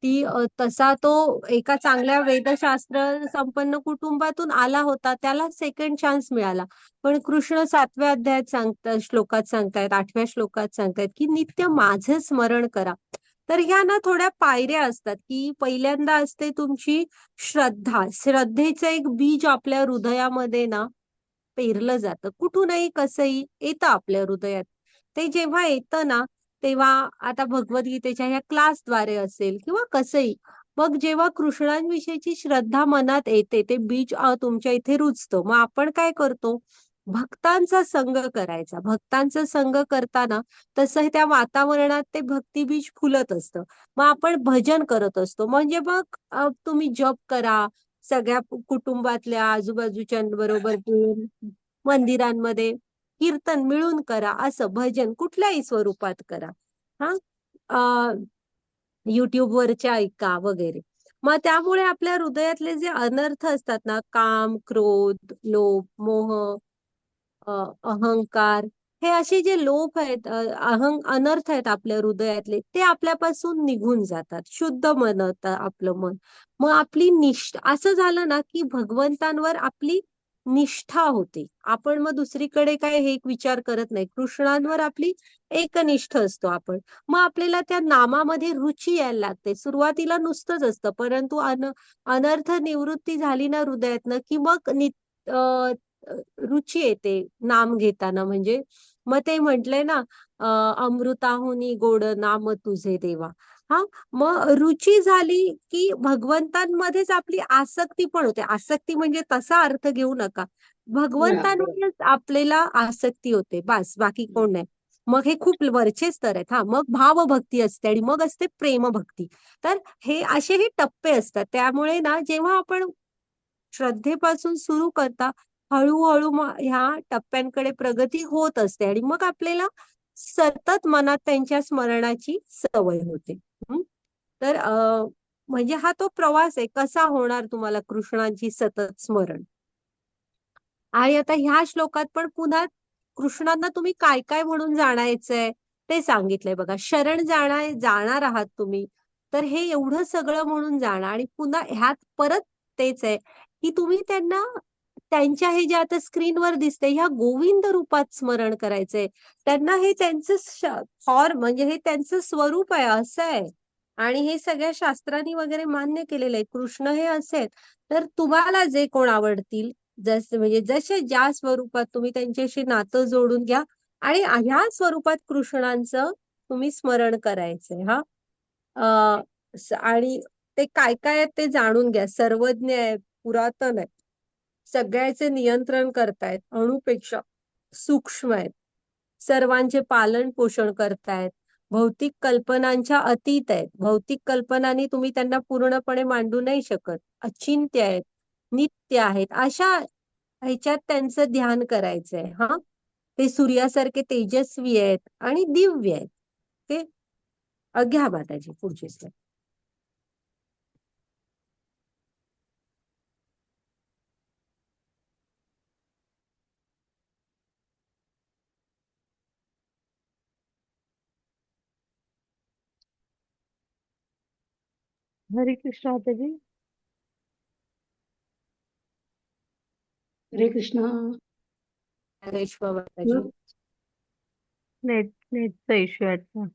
A: ती तसा तो एका चांगल्या वेदशास्त्र संपन्न कुटुंबातून आला होता, त्याला सेकंड चान्स मिळाला. पण कृष्ण 7व्या अध्यायात श्लोकात सांगतायत, 8व्या श्लोकात सांगतायत की नित्य माझं स्मरण करा. तर ह्या ना थोड्या पायऱ्या असतात, की पहिल्यांदा असते तुमची श्रद्धा. श्रद्धेचं एक बीज आपल्या हृदयामध्ये ना पेरलं जातं, कुठूनही कसंही येतं आपल्या हृदयात. ते जेव्हा येतं ना, तेव्हा आता भगवद्गीतेच्या ह्या क्लासद्वारे असेल किंवा कसंही, मग जेव्हा कृष्णांविषयीची श्रद्धा मनात येते, ते बीज तुमच्या इथे रुजतं. मग आपण काय करतो, भक्तांचा संग करायचा. भक्तांचा संग करताना तसं त्या वातावरणात ते भक्तिबीज फुलत असतं. मग आपण भजन करत असतो. म्हणजे मग तुम्ही जप करा, सगळ्या कुटुंबातल्या आजूबाजूच्या बरोबर बोलून, मंदिरांमध्ये कीर्तन मिळून करा, असं भजन कुठल्याही स्वरूपात करा. हा. युट्यूबवरच्या ऐका वगैरे. मग त्यामुळे आपल्या हृदयातले जे अनर्थ असतात ना, काम, क्रोध, लोभ, मोह, अहंकार, हे असे जे लोभ आहेत, अनर्थ आहेत आपल्या हृदयातले, ते आपल्यापासून निघून जातात. शुद्ध मन होतं आपलं मन. मग आपली असं झालं ना की भगवंतांवर आपली निष्ठा होते. आपण मग दुसरीकडे काय हे एक विचार करत नाही. कृष्णांवर आपली एकनिष्ठ असतो आपण. मग आपल्याला त्या नामामध्ये रुची यायला लागते. सुरुवातीला नुसतंच असतं, परंतु अनर्थ निवृत्ती झाली ना हृदयातनं की मग अ, रुची येते नाम घेताना. म्हणजे मग ते म्हटलंय ना, अमृताहुनी गोड नाम तुझे देवा. हा, मग रुची झाली की भगवंतांमध्येच आपली आसक्ती पण होते. आसक्ती म्हणजे तसा अर्थ घेऊ नका,
C: हा बरोबर.
A: भगवंतांमध्येच आपल्याला आसक्ती होते, बस, बाकी कोण नाही. मग हे खूप वरचे स्तर आहेत. हा, मग भावभक्ती असते आणि मग असते प्रेमभक्ती. तर हे असे हे टप्पे असतात. त्यामुळे ना जेव्हा आपण श्रद्धेपासून सुरू करता, हळूहळू मग ह्या टप्प्यांकडे प्रगती होत असते आणि मग आपल्याला सतत मनात त्यांच्या स्मरणाची सवय होते. हं? तर म्हणजे हा तो प्रवास आहे. कसा होणार तुम्हाला कृष्णांची सतत स्मरण. आणि आता ह्या श्लोकात पण पुन्हा कृष्णांना तुम्ही काय काय म्हणून जाणायचंय ते सांगितलंय बघा. शरण जाणार आहात तुम्ही, तर हे एवढं सगळं म्हणून जाणार. आणि पुन्हा ह्यात परत तेच आहे की तुम्ही त्यांना त्यांच्या हे जे आता स्क्रीनवर दिसतंय ह्या गोविंद रूपात स्मरण करायचंय. त्यांना हे त्यांचं फॉर्म म्हणजे हे त्यांचं स्वरूप आहे, असं आहे. आणि हे सगळ्या शास्त्रांनी वगैरे मान्य केलेलं आहे. कृष्ण हे असे आहेत. तर तुम्हाला जे कोण आवडतील, म्हणजे जसे ज्या स्वरूपात तुम्ही त्यांच्याशी नातं जोडून घ्या आणि ह्या स्वरूपात कृष्णांचं तुम्ही स्मरण करायचंय. हा, आणि ते काय काय आहेत ते जाणून घ्या. सर्वज्ञ आहे, पुरातन आहे, सगळ्याचे नियंत्रण करतायत, अणुपेक्षा सूक्ष्म आहेत, सर्वांचे पालन पोषण करतायत, भौतिक कल्पनांच्या अतीत आहेत. भौतिक कल्पनांनी तुम्ही त्यांना पूर्णपणे मांडू नाही शकत. अचिंत्य आहेत, नित्य आहेत. अशा ह्याच्यात त्यांचं ध्यान करायचंय. हा, ते सूर्यासारखे तेजस्वी आहेत आणि दिव्य आहेत. ते घ्या माताजी पुढचे स्टेप.
B: हरे कृष्ण माताजी.
C: हरे कृष्णा.
A: रेश्मा माताजी.
C: हं?
B: नेटचा इश्यू वाटतं.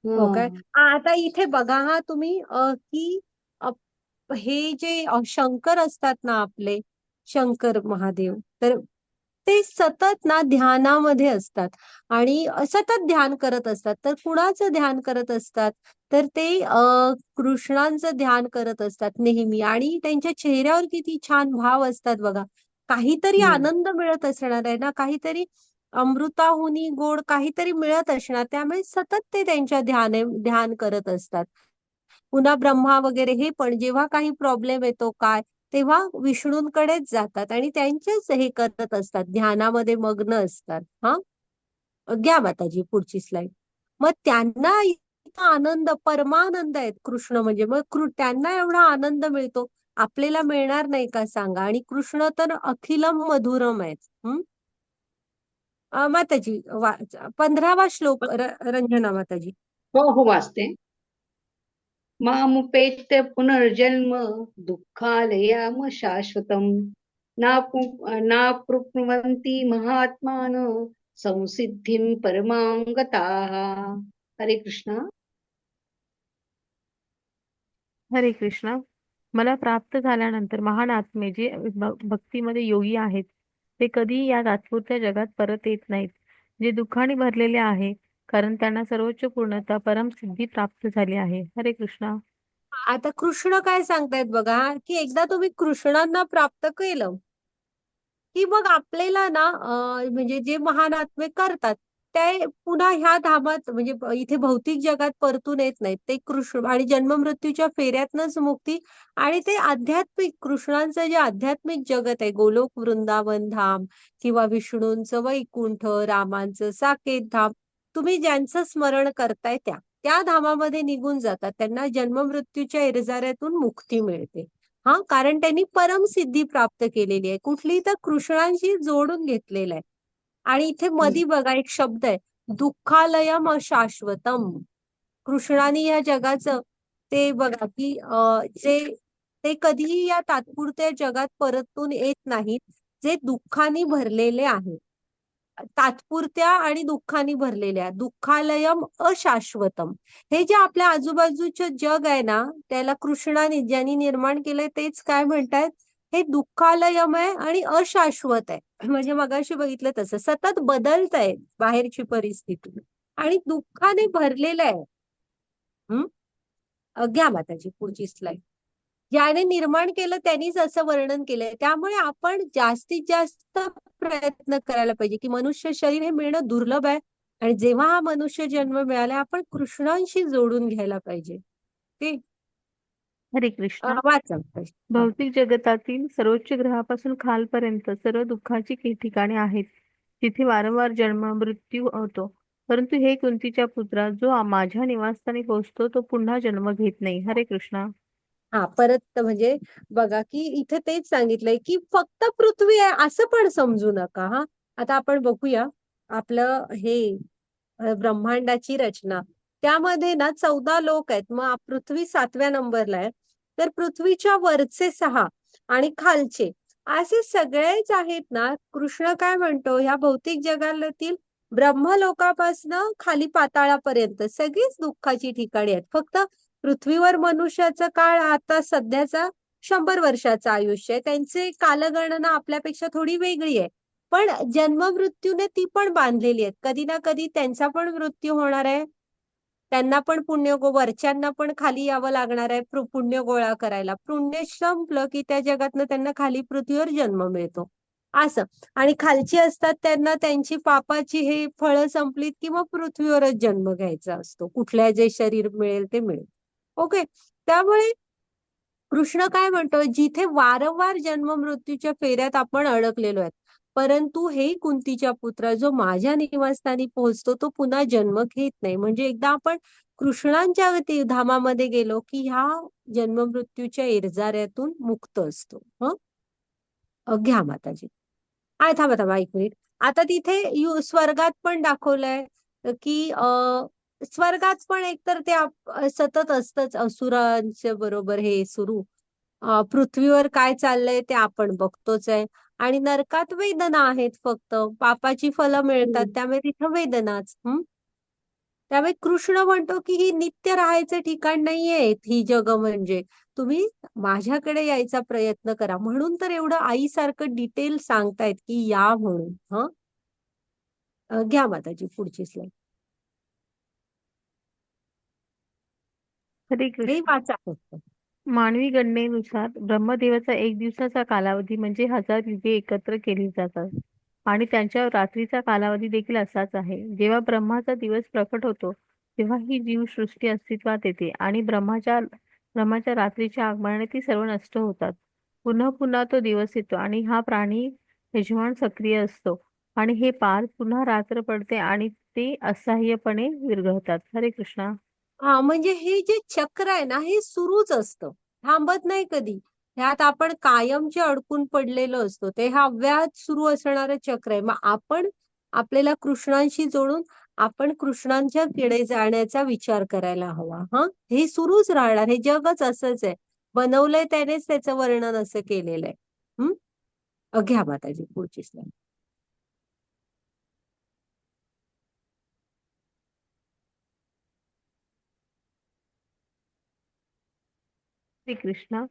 A: हो काय.
C: हं.
A: आता इथे बघा हा तुम्ही की अ, हे जे शंकर असतात ना आपले, शंकर महादेव, तर ते सतत ना ध्यानामध्ये असतात आणि सतत ध्यान करत असतात. तर कुणाचं ध्यान करत असतात, तर ते कृष्णांचं ध्यान करत असतात नेहमी. आणि त्यांच्या चेहऱ्यावर किती छान भाव असतात बघा. काहीतरी
C: हं.
A: आनंद मिळत असणार आहे ना, काहीतरी अमृताहुनी गोड काहीतरी मिळत असणार. त्यामुळे सतत ते त्यांच्या ध्यान करत असतात. पुन्हा ब्रह्मा वगैरे हे पण जेव्हा काही प्रॉब्लेम येतो काय, तेव्हा विष्णूंकडेच जातात आणि त्यांचेच हे करत असतात, ध्यानामध्ये मग्न असतात. हा, घ्या माताजी पुढची स्लाइड. मग त्यांना इतका आनंद, परमानंद आहेत कृष्ण म्हणजे. मग त्यांना एवढा आनंद मिळतो, आपल्याला मिळणार नाही का सांगा. आणि कृष्ण तर अखिलम मधुरम आहेत. माताजी 15वा श्लोक, रंजना माताजी.
C: हो हो वाचते. मामुपेत्य पुनर्जन्म दुःखालयाम शाश्वतम् नाप्नुवन्ति महात्मान संसिद्धिं परमां गताः. हरे कृष्णा.
B: हरे कृष्ण. मला प्राप्त झाल्यानंतर महान आत्मे जे भक्तीमध्ये योगी आहेत, ते कधी या तात्पुरत्या जगात परत येत नाहीत, जे दुःखाने भरलेले आहे, कारण त्यांना सर्वोच्च पूर्णता परमसिद्धी प्राप्त झाली आहे. हरे कृष्णा.
A: आता कृष्ण काय सांगतायत बघा, की एकदा तुम्ही कृष्णांना प्राप्त केलं की मग आपल्याला ना म्हणजे जे महान आत्मे करतात ते पुन्हा ह्या धामात म्हणजे इथे भौतिक जगात परतून येत नाहीत. ते कृष्ण आणि जन्ममृत्यूच्या फेऱ्यातनच मुक्ती. आणि ते आध्यात्मिक कृष्णांचं जे आध्यात्मिक जगत आहे, गोलोक वृंदावन धाम किंवा विष्णूंचं वैकुंठ, रामांचं साकेत धाम, तुम्ही ज्यांचं स्मरण करताय त्या त्या धामामध्ये निघून जातात. त्यांना जन्ममृत्यूच्या इरजाऱ्यातून मुक्ती मिळते. हा, कारण त्यांनी परमसिद्धी प्राप्त केलेली आहे, कुठली तर कृष्णांशी जोडून घेतलेलं आहे. आणि इथे मधी बघा एक शब्द आहे, दुःखालयम अशाश्वतम. कृष्णाने या जगाचं ते बघा की जे ते कधीही या तात्पुरत्या जगात परतून येत नाहीत, जे दुःखाने भरलेले आहेत. तात्पुरत्या आणि दुःखाने भरलेल्या, दुःखालयम अशाश्वतम. हे जे आपल्या आजूबाजूचं जग आहे ना, त्याला कृष्णाने ज्यांनी निर्माण केलंय तेच काय म्हणतायत, हे दुःखालयम आहे आणि अशाश्वत आहे. म्हणजे मगाशी बघितलं तसं सतत बदलत आहे बाहेरची परिस्थिती आणि दुःखाने भरलेलं आहे. घ्या माताजी पुढची स्लाइड. ज्याने निर्माण केलं त्यांनीच असं वर्णन केलंय. त्यामुळे आपण जास्तीत जास्त प्रयत्न करायला पाहिजे की मनुष्य शरीर हे मिळणं दुर्लभ आहे आणि जेव्हा हा मनुष्य जन्म मिळाला आपण कृष्णांशी जोडून घ्यायला पाहिजे. ते
B: हरे कृष्ण.
A: वाचा पाहिजे. हा.
B: भौतिक जगतातील सर्वोच्च ग्रहापासून खालपर्यंत सर्व दुःखाची ठिकाणे आहेत, जिथे वारंवार जन्म मृत्यू होतो. परंतु हे कुंतीच्या पुत्रा, जो माझ्या निवासस्थानी पोहोचतो तो पुन्हा जन्म घेत नाही. हरे कृष्णा.
A: हा परत म्हणजे बघा की इथे तेच सांगितलंय की फक्त पृथ्वी आहे असं पण समजू नका. हा आता आपण बघूया आपलं हे ब्रह्मांडाची रचना. त्यामध्ये ना 14 लोक आहेत. मग पृथ्वी 7व्या नंबरला आहे. तर पृथ्वीच्या वरचे 6 आणि खालचे असे सगळेच आहेत ना. कृष्ण काय म्हणतो, ह्या भौतिक जगातील ब्रह्मलोकापासनं खाली पाताळापर्यंत सगळीच दुःखाची ठिकाणी आहेत. फक्त पृथ्वीवर मनुष्याचा काळ आता सध्याचा 100 वर्षाचं आयुष्य आहे. त्यांची कालगणना आपल्यापेक्षा थोडी वेगळी आहे. पण जन्म मृत्यूने ती पण बांधलेली आहेत. कधी ना कधी त्यांचा पण मृत्यू होणार आहे. त्यांना पण वरच्यांना पण खाली यावं लागणार आहे पुण्य गोळा करायला. पुण्य संपलं की त्या जगातनं त्यांना खाली पृथ्वीवर जन्म मिळतो असं. आणि खालची असतात त्यांना त्यांची पापाची हे फळं संपलीत की मग पृथ्वीवरच जन्म घ्यायचा असतो. कुठल्या जे शरीर मिळेल ते मिळेल. ओके. त्यामुळे कृष्ण काय म्हणतो, जिथे वारंवार जन्म मृत्यूच्या फेऱ्यात आपण अडकलेलो आहेत, परंतु हे कुंतीच्या पुत्रा, जो माझ्या निवासस्थानी पोहोचतो तो पुन्हा जन्म घेत नाही. म्हणजे एकदा आपण कृष्णांच्या धामामध्ये गेलो की ह्या जन्म मृत्यूच्या इर्जाऱ्यातून मुक्त असतो. घ्या माताजी. थांबा थांबा एक मिनिट. आता तिथे स्वर्गात पण दाखवलंय की स्वर्गात पण एकतर ते सतत असतच असुरांच्या बरोबर हे सुरू. पृथ्वीवर काय चाललंय ते आपण बघतोच आहे. आणि नरकात वेदना आहेत, फक्त पापाची फलं मिळतात त्यामुळे तिथं वेदनाच. त्यामुळे कृष्ण म्हणतो की ही नित्य राहायचं ठिकाण नाहीये ही जग. म्हणजे तुम्ही माझ्याकडे यायचा प्रयत्न करा. म्हणून तर एवढं आईसारखं डिटेल सांगतायत की या म्हणून. घ्या माताजी पुढची स्लाइड.
B: हरे
A: हे
B: कृष्ण.
A: वाचा फक्त.
B: मानवी गणनेनुसार ब्रह्मदेवाचा एक दिवसाचा कालावधी म्हणजे 1000 युगे एकत्र केली जातात आणि त्यांच्या रात्रीचा कालावधी देखील असाच आहे. जेव्हा ब्रह्माचा दिवस प्रकट होतो तेव्हा ही जीवसृष्टी अस्तित्वात येते आणि ब्रह्माच्या रात्रीच्या आगमनाने ती सर्व नष्ट होतात. पुन्हा पुन्हा तो दिवस येतो आणि हा प्राणी यजमान सक्रिय असतो आणि हे पार पुन्हा रात्र पडते आणि ते असह्यपणे विरघळतात. हरे कृष्णा.
A: म्हणजे हे जे चक्र आहे ना हे सुरूच असतं, थांबत नाही कधी. ह्यात आपण कायमचे अडकून पडलेलो असतो. ते हा अव्याहत सुरू असणारं चक्र आहे. मग आपण आपल्याला कृष्णांशी जोडून आपण कृष्णांच्या कडे जाण्याचा विचार करायला हवा. हे सुरूच राहणार. हे जगच असंच आहे. बनवलंय त्यानेच त्याचं वर्णन असं केलेलं आहे. घ्या माताजी पुढची स्लाइड.
B: श्रीकृष्ण.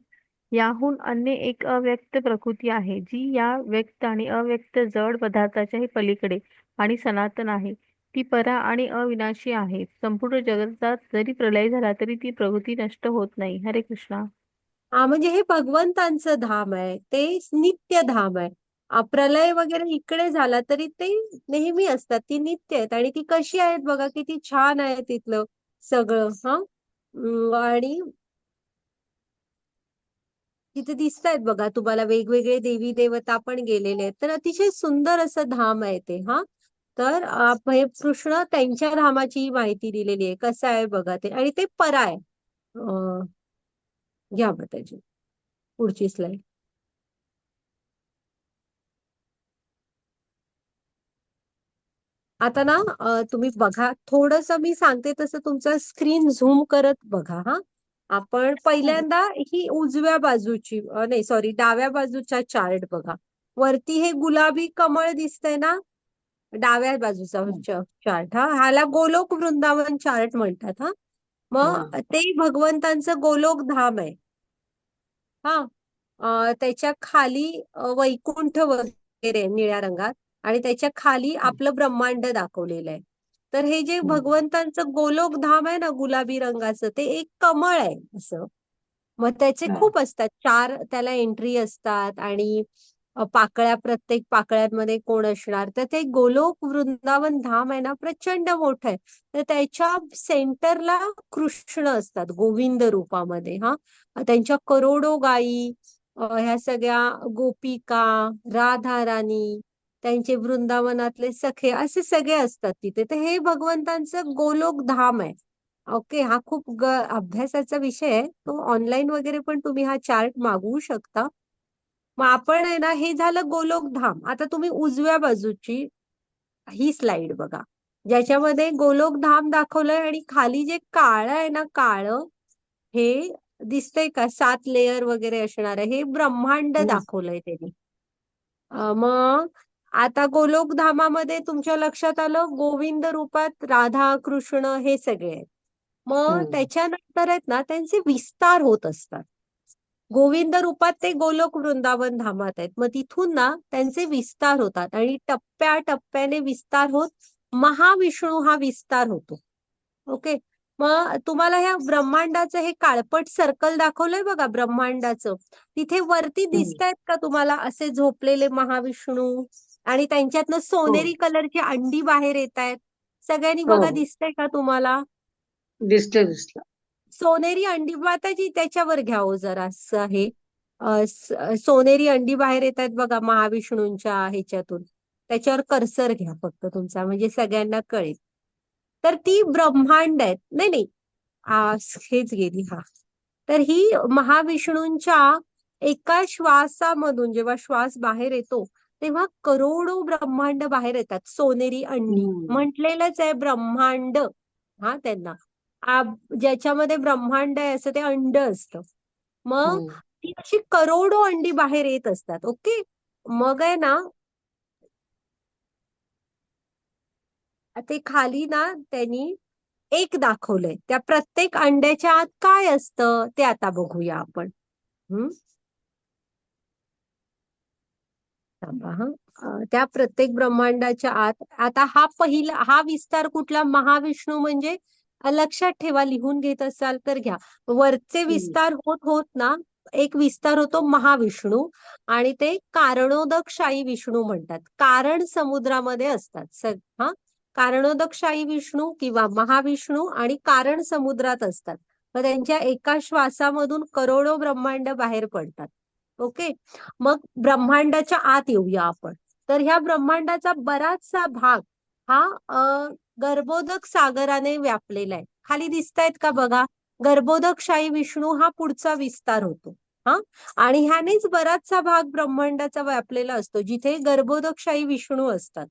B: याहून अन्य एक अव्यक्त प्रकृती आहे, जी या व्यक्त आणि अव्यक्त जड पदार्थाच्याही पलीकडे आणि सनातन आहे. ती परा आणि अविनाशी आहे. संपूर्ण जगतात जरी प्रलय झाला तरी ती प्रकृती नष्ट होत नाही. हरे कृष्णा.
A: म्हणजे हे भगवंतांचं धाम आहे, ते नित्य धाम आहे. प्रलय वगैरे इकडे झाला तरी ते नेहमी असतात, ती नित्य आहेत. आणि ती कशी आहेत बघा, किती छान आहे तिथलं सगळं. आणि तिथे दिसत आहेत बघा तुम्हाला वेगवेगळे देवी देवता पण गेलेले आहेत. तर अतिशय सुंदर असं धाम आहे ते. तर हे कृष्ण त्यांच्या धामाची माहिती दिलेली आहे. कसं आहे बघा ते. आणि ते परा आहे. घ्या मग त्याची पुढची स्लाइड. आता ना तुम्ही बघा, थोडस मी सांगते तसं तुमचं स्क्रीन झूम करत बघा हा. आपण पहिल्यांदा ही उजव्या बाजूची नाही सॉरी डाव्या बाजूचा चार्ट बघा. वरती हे गुलाबी कमळ दिसतंय ना, डाव्या बाजूचा चार्ट, हा ह्याला गोलोक वृंदावन चार्ट म्हणतात हा. मग ते भगवंतांचं गोलोक धाम आहे. हा त्याच्या खाली वैकुंठ वगैरे आहे निळ्या रंगात, आणि त्याच्या खाली आपलं ब्रह्मांड दाखवलेलं आहे. तर हे जे भगवंतांचं गोलोक धाम आहे ना गुलाबी रंगाचं, ते एक कमळ आहे असं. मग त्याचे खूप असतात, 4 त्याला एंट्री असतात, आणि पाकळ्या, प्रत्येक पाकळ्यांमध्ये कोण असणार. तर ते गोलोक वृंदावन धाम आहे ना, प्रचंड मोठं आहे. तर त्याच्या सेंटरला कृष्ण असतात गोविंद रूपामध्ये हा. त्यांच्या करोडो गायी, ह्या सगळ्या गोपिका, राधा राणी, त्यांचे वृंदावनातले सखे, असे सगळे असतात तिथे. तर हे भगवंतांचं गोलोक धाम आहे. ओके, हा खूप अभ्यासाचा विषय आहे. तो ऑनलाईन वगैरे पण तुम्ही हा चार्ट मागवू शकता. मग आपण आहे ना, हे झालं गोलोक धाम. आता तुम्ही उजव्या बाजूची ही स्लाइड बघा, ज्याच्यामध्ये गोलोक धाम दाखवलंय, आणि खाली जे काळं आहे ना, काळं हे दिसतंय का, 7 लेयर वगैरे असणार आहे, हे ब्रह्मांड दाखवलंय त्यांनी. मग आता गोलोक धामामध्ये तुमच्या लक्षात आलं, गोविंद रूपात राधा कृष्ण हे सगळे आहेत. मग त्याच्यानंतर आहेत ना, त्यांचे विस्तार होत असतात. गोविंद रूपात ते गोलोक वृंदावन धामात आहेत. मग तिथून ना त्यांचे विस्तार होतात, आणि टप्प्याटप्प्याने विस्तार होत महाविष्णू हा विस्तार होतो. ओके. मग तुम्हाला ह्या ब्रह्मांडाचं हे काळपट सर्कल दाखवलंय बघा ब्रह्मांडाचं, तिथे वरती दिसतायत का तुम्हाला असे झोपलेले महाविष्णू, आणि त्यांच्यातनं सोनेरी कलरची अंडी बाहेर येत आहेत. सगळ्यांनी बघा, दिसतंय का तुम्हाला
C: दिसलं दिसलं.
A: सोनेरी अंडी? माताजी त्याच्यावर घ्या हो जरासं हे. सोनेरी अंडी बाहेर येत आहेत बघा महाविष्णूंच्या ह्याच्यातून. त्याच्यावर कर्सर घ्या फक्त तुमचा, म्हणजे सगळ्यांना कळेल. तर ती ब्रह्मांड आहेत. नाही नाही, हेच गेली हा. तर ही महाविष्णूंच्या एका श्वासामधून जेव्हा श्वास बाहेर येतो, तेव्हा करोडो ब्रह्मांड बाहेर येतात, सोनेरी अंडी. म्हटलेलंच आहे ब्रह्मांड हा त्यांना. ज्याच्यामध्ये ब्रह्मांड आहे असं ते अंड असतं. मग ती अशी करोडो अंडी बाहेर येत असतात. ओके. मग आहे ना, ते खाली ना त्यांनी एक दाखवलंय, त्या प्रत्येक अंड्याच्या आत काय असतं ते आता बघूया आपण. थांबा हा. त्या प्रत्येक ब्रह्मांडाच्या आत आता हा विस्तार कुठला, महाविष्णू म्हणजे लक्षात ठेवा, लिहून घेत असाल तर घ्या. वरचे विस्तार होत होत ना, एक विस्तार होतो महाविष्णू, आणि ते कारणोदकशाही विष्णू म्हणतात. कारण समुद्रामध्ये असतात हा. कारणोदकशाही विष्णू किंवा महाविष्णू आणि कारण समुद्रात असतात. मग त्यांच्या एका श्वासामधून करोडो ब्रह्मांड बाहेर पडतात. ओके. मग ब्रह्मांडाच्या आत येऊया आपण. तर ह्या ब्रह्मांडाचा बराचसा भाग हा गर्भोदक सागराने व्यापलेला आहे. खाली दिसतायत का बघा, गर्भोदकशाही विष्णू हा पुढचा विस्तार होतो हा. आणि ह्यानेच बराचसा भाग ब्रह्मांडाचा व्यापलेला असतो, जिथे गर्भोदकशाही विष्णू असतात.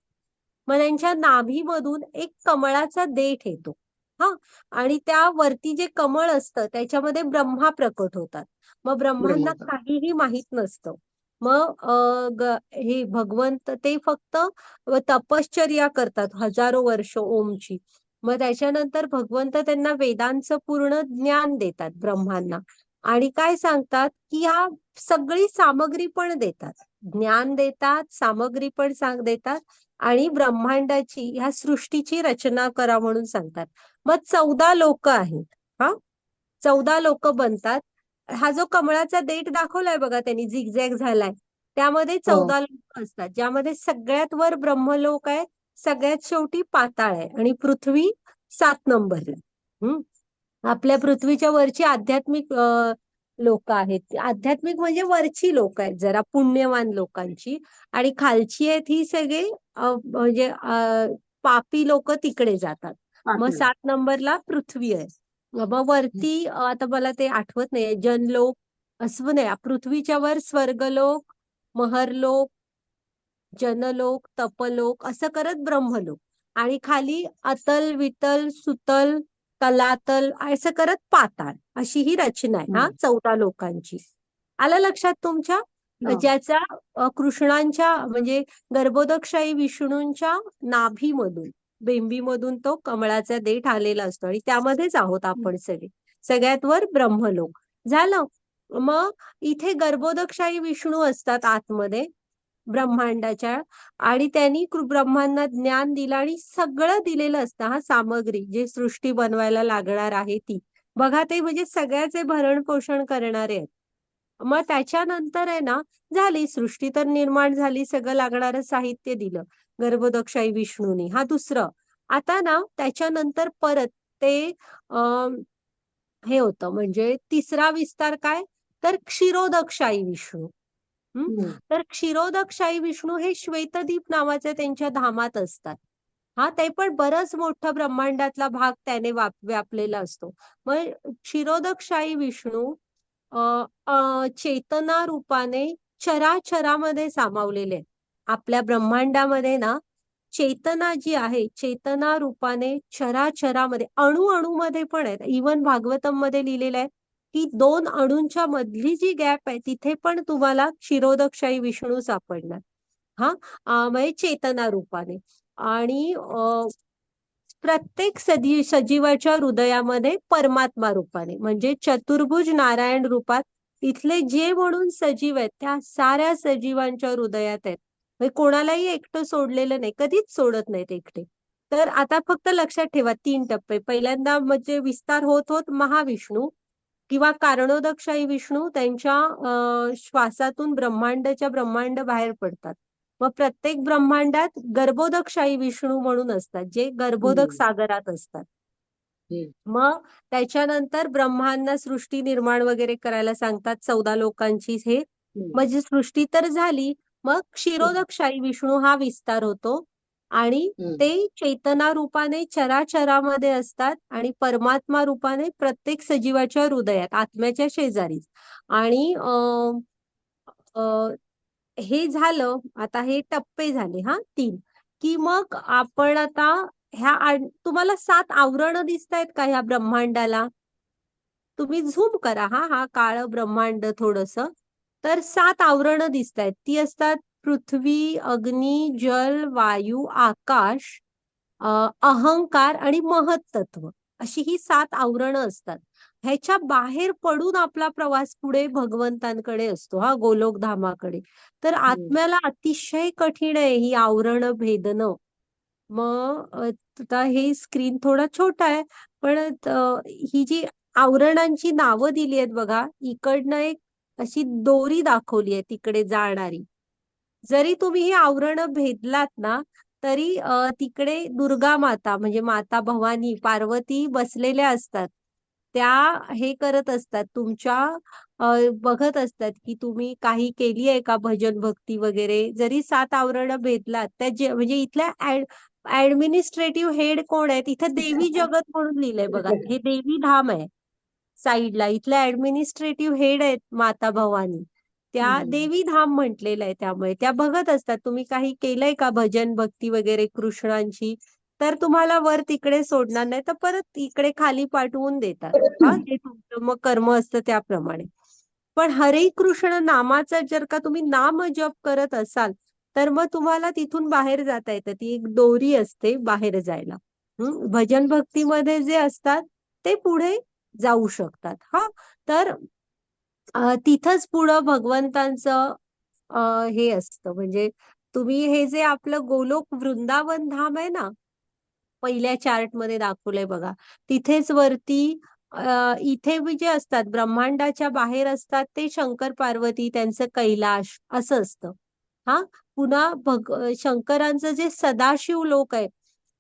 A: मग त्यांच्या नाभीमधून एक कमळाचा देठ येतो हा. आणि त्या वरती जे कमळ असतं त्याच्यामध्ये ब्रह्मा प्रकट होतात. मग ब्रह्मांना काहीही माहित नसतं. मग हे भगवंत ते फक्त तपश्चर्या करतात हजारो वर्ष ओमची. मग त्याच्यानंतर भगवंत त्यांना वेदांचं पूर्ण ज्ञान देतात ब्रह्मांना, आणि काय सांगतात की हा सगळी सामग्री पण देतात, ज्ञान देतात, सामग्री पण देतात, आणि ब्रह्मांडाची ह्या सृष्टीची रचना करा म्हणून सांगतात. मग 14 लोक आहेत हा. 14 लोक बनतात. हा जो कमळाचा देठ दाखवलाय बघा त्यांनी, झिगझॅग झालाय, त्यामध्ये 14 लोक असतात, ज्यामध्ये सगळ्यात वर ब्रह्मलोक आहे, सगळ्यात शेवटी पाताळ आहे, आणि पृथ्वी 7 नंबरला. आपल्या पृथ्वीच्या वरची आध्यात्मिक लोक आहेत. आध्यात्मिक म्हणजे वरची लोक आहेत, जरा पुण्यवान लोकांची, आणि खालची आहेत ही सगळे म्हणजे पापी लोक तिकडे जातात. मग 7 नंबरला पृथ्वी आहे. मग वरती आता मला ते आठवत नाही, जनलोक असं नाही, पृथ्वीच्या वर स्वर्गलोक, महरलोक, जनलोक, तपलोक, असं करत ब्रह्मलोक. आणि खाली अतल, वितल, सुतल, तलातल असं करत पाताळ अशी ही रचना आहे हा 14 लोकांची. आलं लक्षात तुमच्या?
C: हो.
A: ज्याचा कृष्णांच्या म्हणजे गर्भोदकशाही विष्णूंच्या नाभीमधून, बेंबीमधून तो कमळाचा देठ आलेला असतो आणि त्यामध्येच आहोत आपण सगळे. सगळ्यात वर ब्रह्मलोक झालं. मग इथे गर्भोदकशाही विष्णू असतात आतमध्ये ब्रह्मांडाच्या, आणि त्यांनी ब्रह्मांना ज्ञान दिलं आणि सगळं दिलेलं असतं हा, सामग्री जे सृष्टी बनवायला लागणार आहे ती. बघा ते म्हणजे सगळ्याचे भरण पोषण करणारे आहेत. मग त्याच्यानंतर आहे ना, झाली सृष्टी तर निर्माण झाली, सगळं लागणारं साहित्य दिलं गर्भोदकशाही विष्णूनी. हा दुसरं. आता ना त्याच्यानंतर परत ते अं हे होतं म्हणजे तिसरा विस्तार काय, तर क्षीरोदकशाही विष्णू. तर क्षीरोदकशाही विष्णू हे श्वेतदीप नावाच्या त्यांच्या धामात असतात. हा, ते पण बरंच मोठा ब्रह्मांडातला भाग त्याने व्यापलेला असतो. मग क्षीरोदकशाही विष्णू चेतना रूपाने चराचरामध्ये सामावलेले आहेत. आपल्या ब्रह्मांडामध्ये ना चेतना जी आहे, चेतना रूपाने चराचरामध्ये, अणुमध्ये पण आहेत. इवन भागवतम मध्ये लिहिलेलं आहे की 2 अणूंच्या मधली जी गॅप आहे तिथे पण तुम्हाला क्षीरोदकशाही विष्णू सापडणार. हा, म्हणजे चेतना रूपाने. आणि प्रत्येक सजीवाच्या हृदयामध्ये परमात्मा रूपाने, म्हणजे चतुर्भुज नारायण रूपात इथले जे म्हणून सजीव आहेत त्या साऱ्या सजीवांच्या हृदयात आहेत. म्हणजे कोणालाही एकटं सोडलेलं नाही, कधीच सोडत नाहीत एकटे. तर आता फक्त लक्षात ठेवा 3 टप्पे. पहिल्यांदा म्हणजे विस्तार होत होत महाविष्णू किंवा कारणोदकशाही विष्णू त्यांच्या श्वासातून ब्रह्मांड बाहेर पडतात. मग प्रत्येक ब्रह्मांडात गर्भोदकशाही विष्णू म्हणून असतात, जे गर्भोदक सागरात असतात. मग त्याच्यानंतर ब्रह्मांना सृष्टी निर्माण वगैरे करायला सांगतात 14 लोकांची. हे म्हणजे सृष्टी तर झाली, मग क्षीरोदकशाही विष्णू हा विस्तार होतो आणि ते चेतना रूपाने चराचरामध्ये असतात आणि परमात्मा रूपाने प्रत्येक सजीवाच्या हृदयात, आत्म्याच्या शेजारीच. आणि हे झालं. आता हे टप्पे झाले हा 3, की मग आपण आता तुम्हाला 7 आवरण दिसत आहेत का ह्या ब्रह्मांडाला? तुम्ही झूम करा हा काळं ब्रह्मांड थोडस. तर 7 आवरणं दिसत आहेत. ती असतात पृथ्वी, अग्नी, जल, वायू, आकाश, अहंकार आणि महत्तत्व. अशी ही 7 आवरणं असतात. ह्याच्या बाहेर पडून आपला प्रवास पुढे भगवंतांकडे असतो, हा गोलोकधामाकडे. तर आत्म्याला अतिशय कठीण आहे ही आवरणं भेदणं. मग आता हे स्क्रीन थोडा छोटा आहे, पण ही जी आवरणांची नावं दिली आहेत बघा, इकडनं एक अशी दोरी दाखवली आहे तिकडे जाणारी. जरी तुम्ही ही आवरणं भेदलात ना, तरी तिकडे दुर्गा माता म्हणजे माता भवानी, पार्वती बसलेल्या असतात. त्या हे करत असतात तुमच्या, बघत असतात की तुम्ही काही केली आहे का भजन भक्ती वगैरे. जरी 7 आवरणं भेदलात त्या म्हणजे इथल्या ऍडमिनिस्ट्रेटिव्ह हेड कोण आहेत, इथं देवी जगत म्हणून लिहिलंय बघा, हे देवी धाम आहे. साईडला इथल्या ऍडमिनिस्ट्रेटिव्ह हेड आहेत माता भवानी, त्या देवी धाम म्हटलेलं आहे. त्यामुळे त्या बघत असतात तुम्ही काही केलंय का भजन भक्ती वगैरे कृष्णांची, तर तुम्हाला वर तिकडे सोडणार नाही, तर परत इकडे खाली पाठवून देतात. हा, जे तुमचं मग कर्म असतं त्याप्रमाणे. पण हरे कृष्ण नामाचा जर का तुम्ही नाम जप करत असाल, तर मग तुम्हाला तिथून बाहेर जाता येतं. ती एक दोरी असते बाहेर जायला. भजन भक्तीमध्ये जे असतात ते पुढे जाऊ शकतात. हा, तर तिथंच पुढं भगवंतांचं हे असतं. म्हणजे तुम्ही हे जे आपलं गोलोक वृंदावन धाम आहे ना, पहिल्या चार्ट मध्ये दाखवलंय बघा, तिथेच वरती इथे जे असतात ब्रह्मांडाच्या बाहेर असतात ते शंकर पार्वती, त्यांचं कैलाश असं असतं. हा, पुन्हा शंकरांचं जे सदाशिव लोक आहे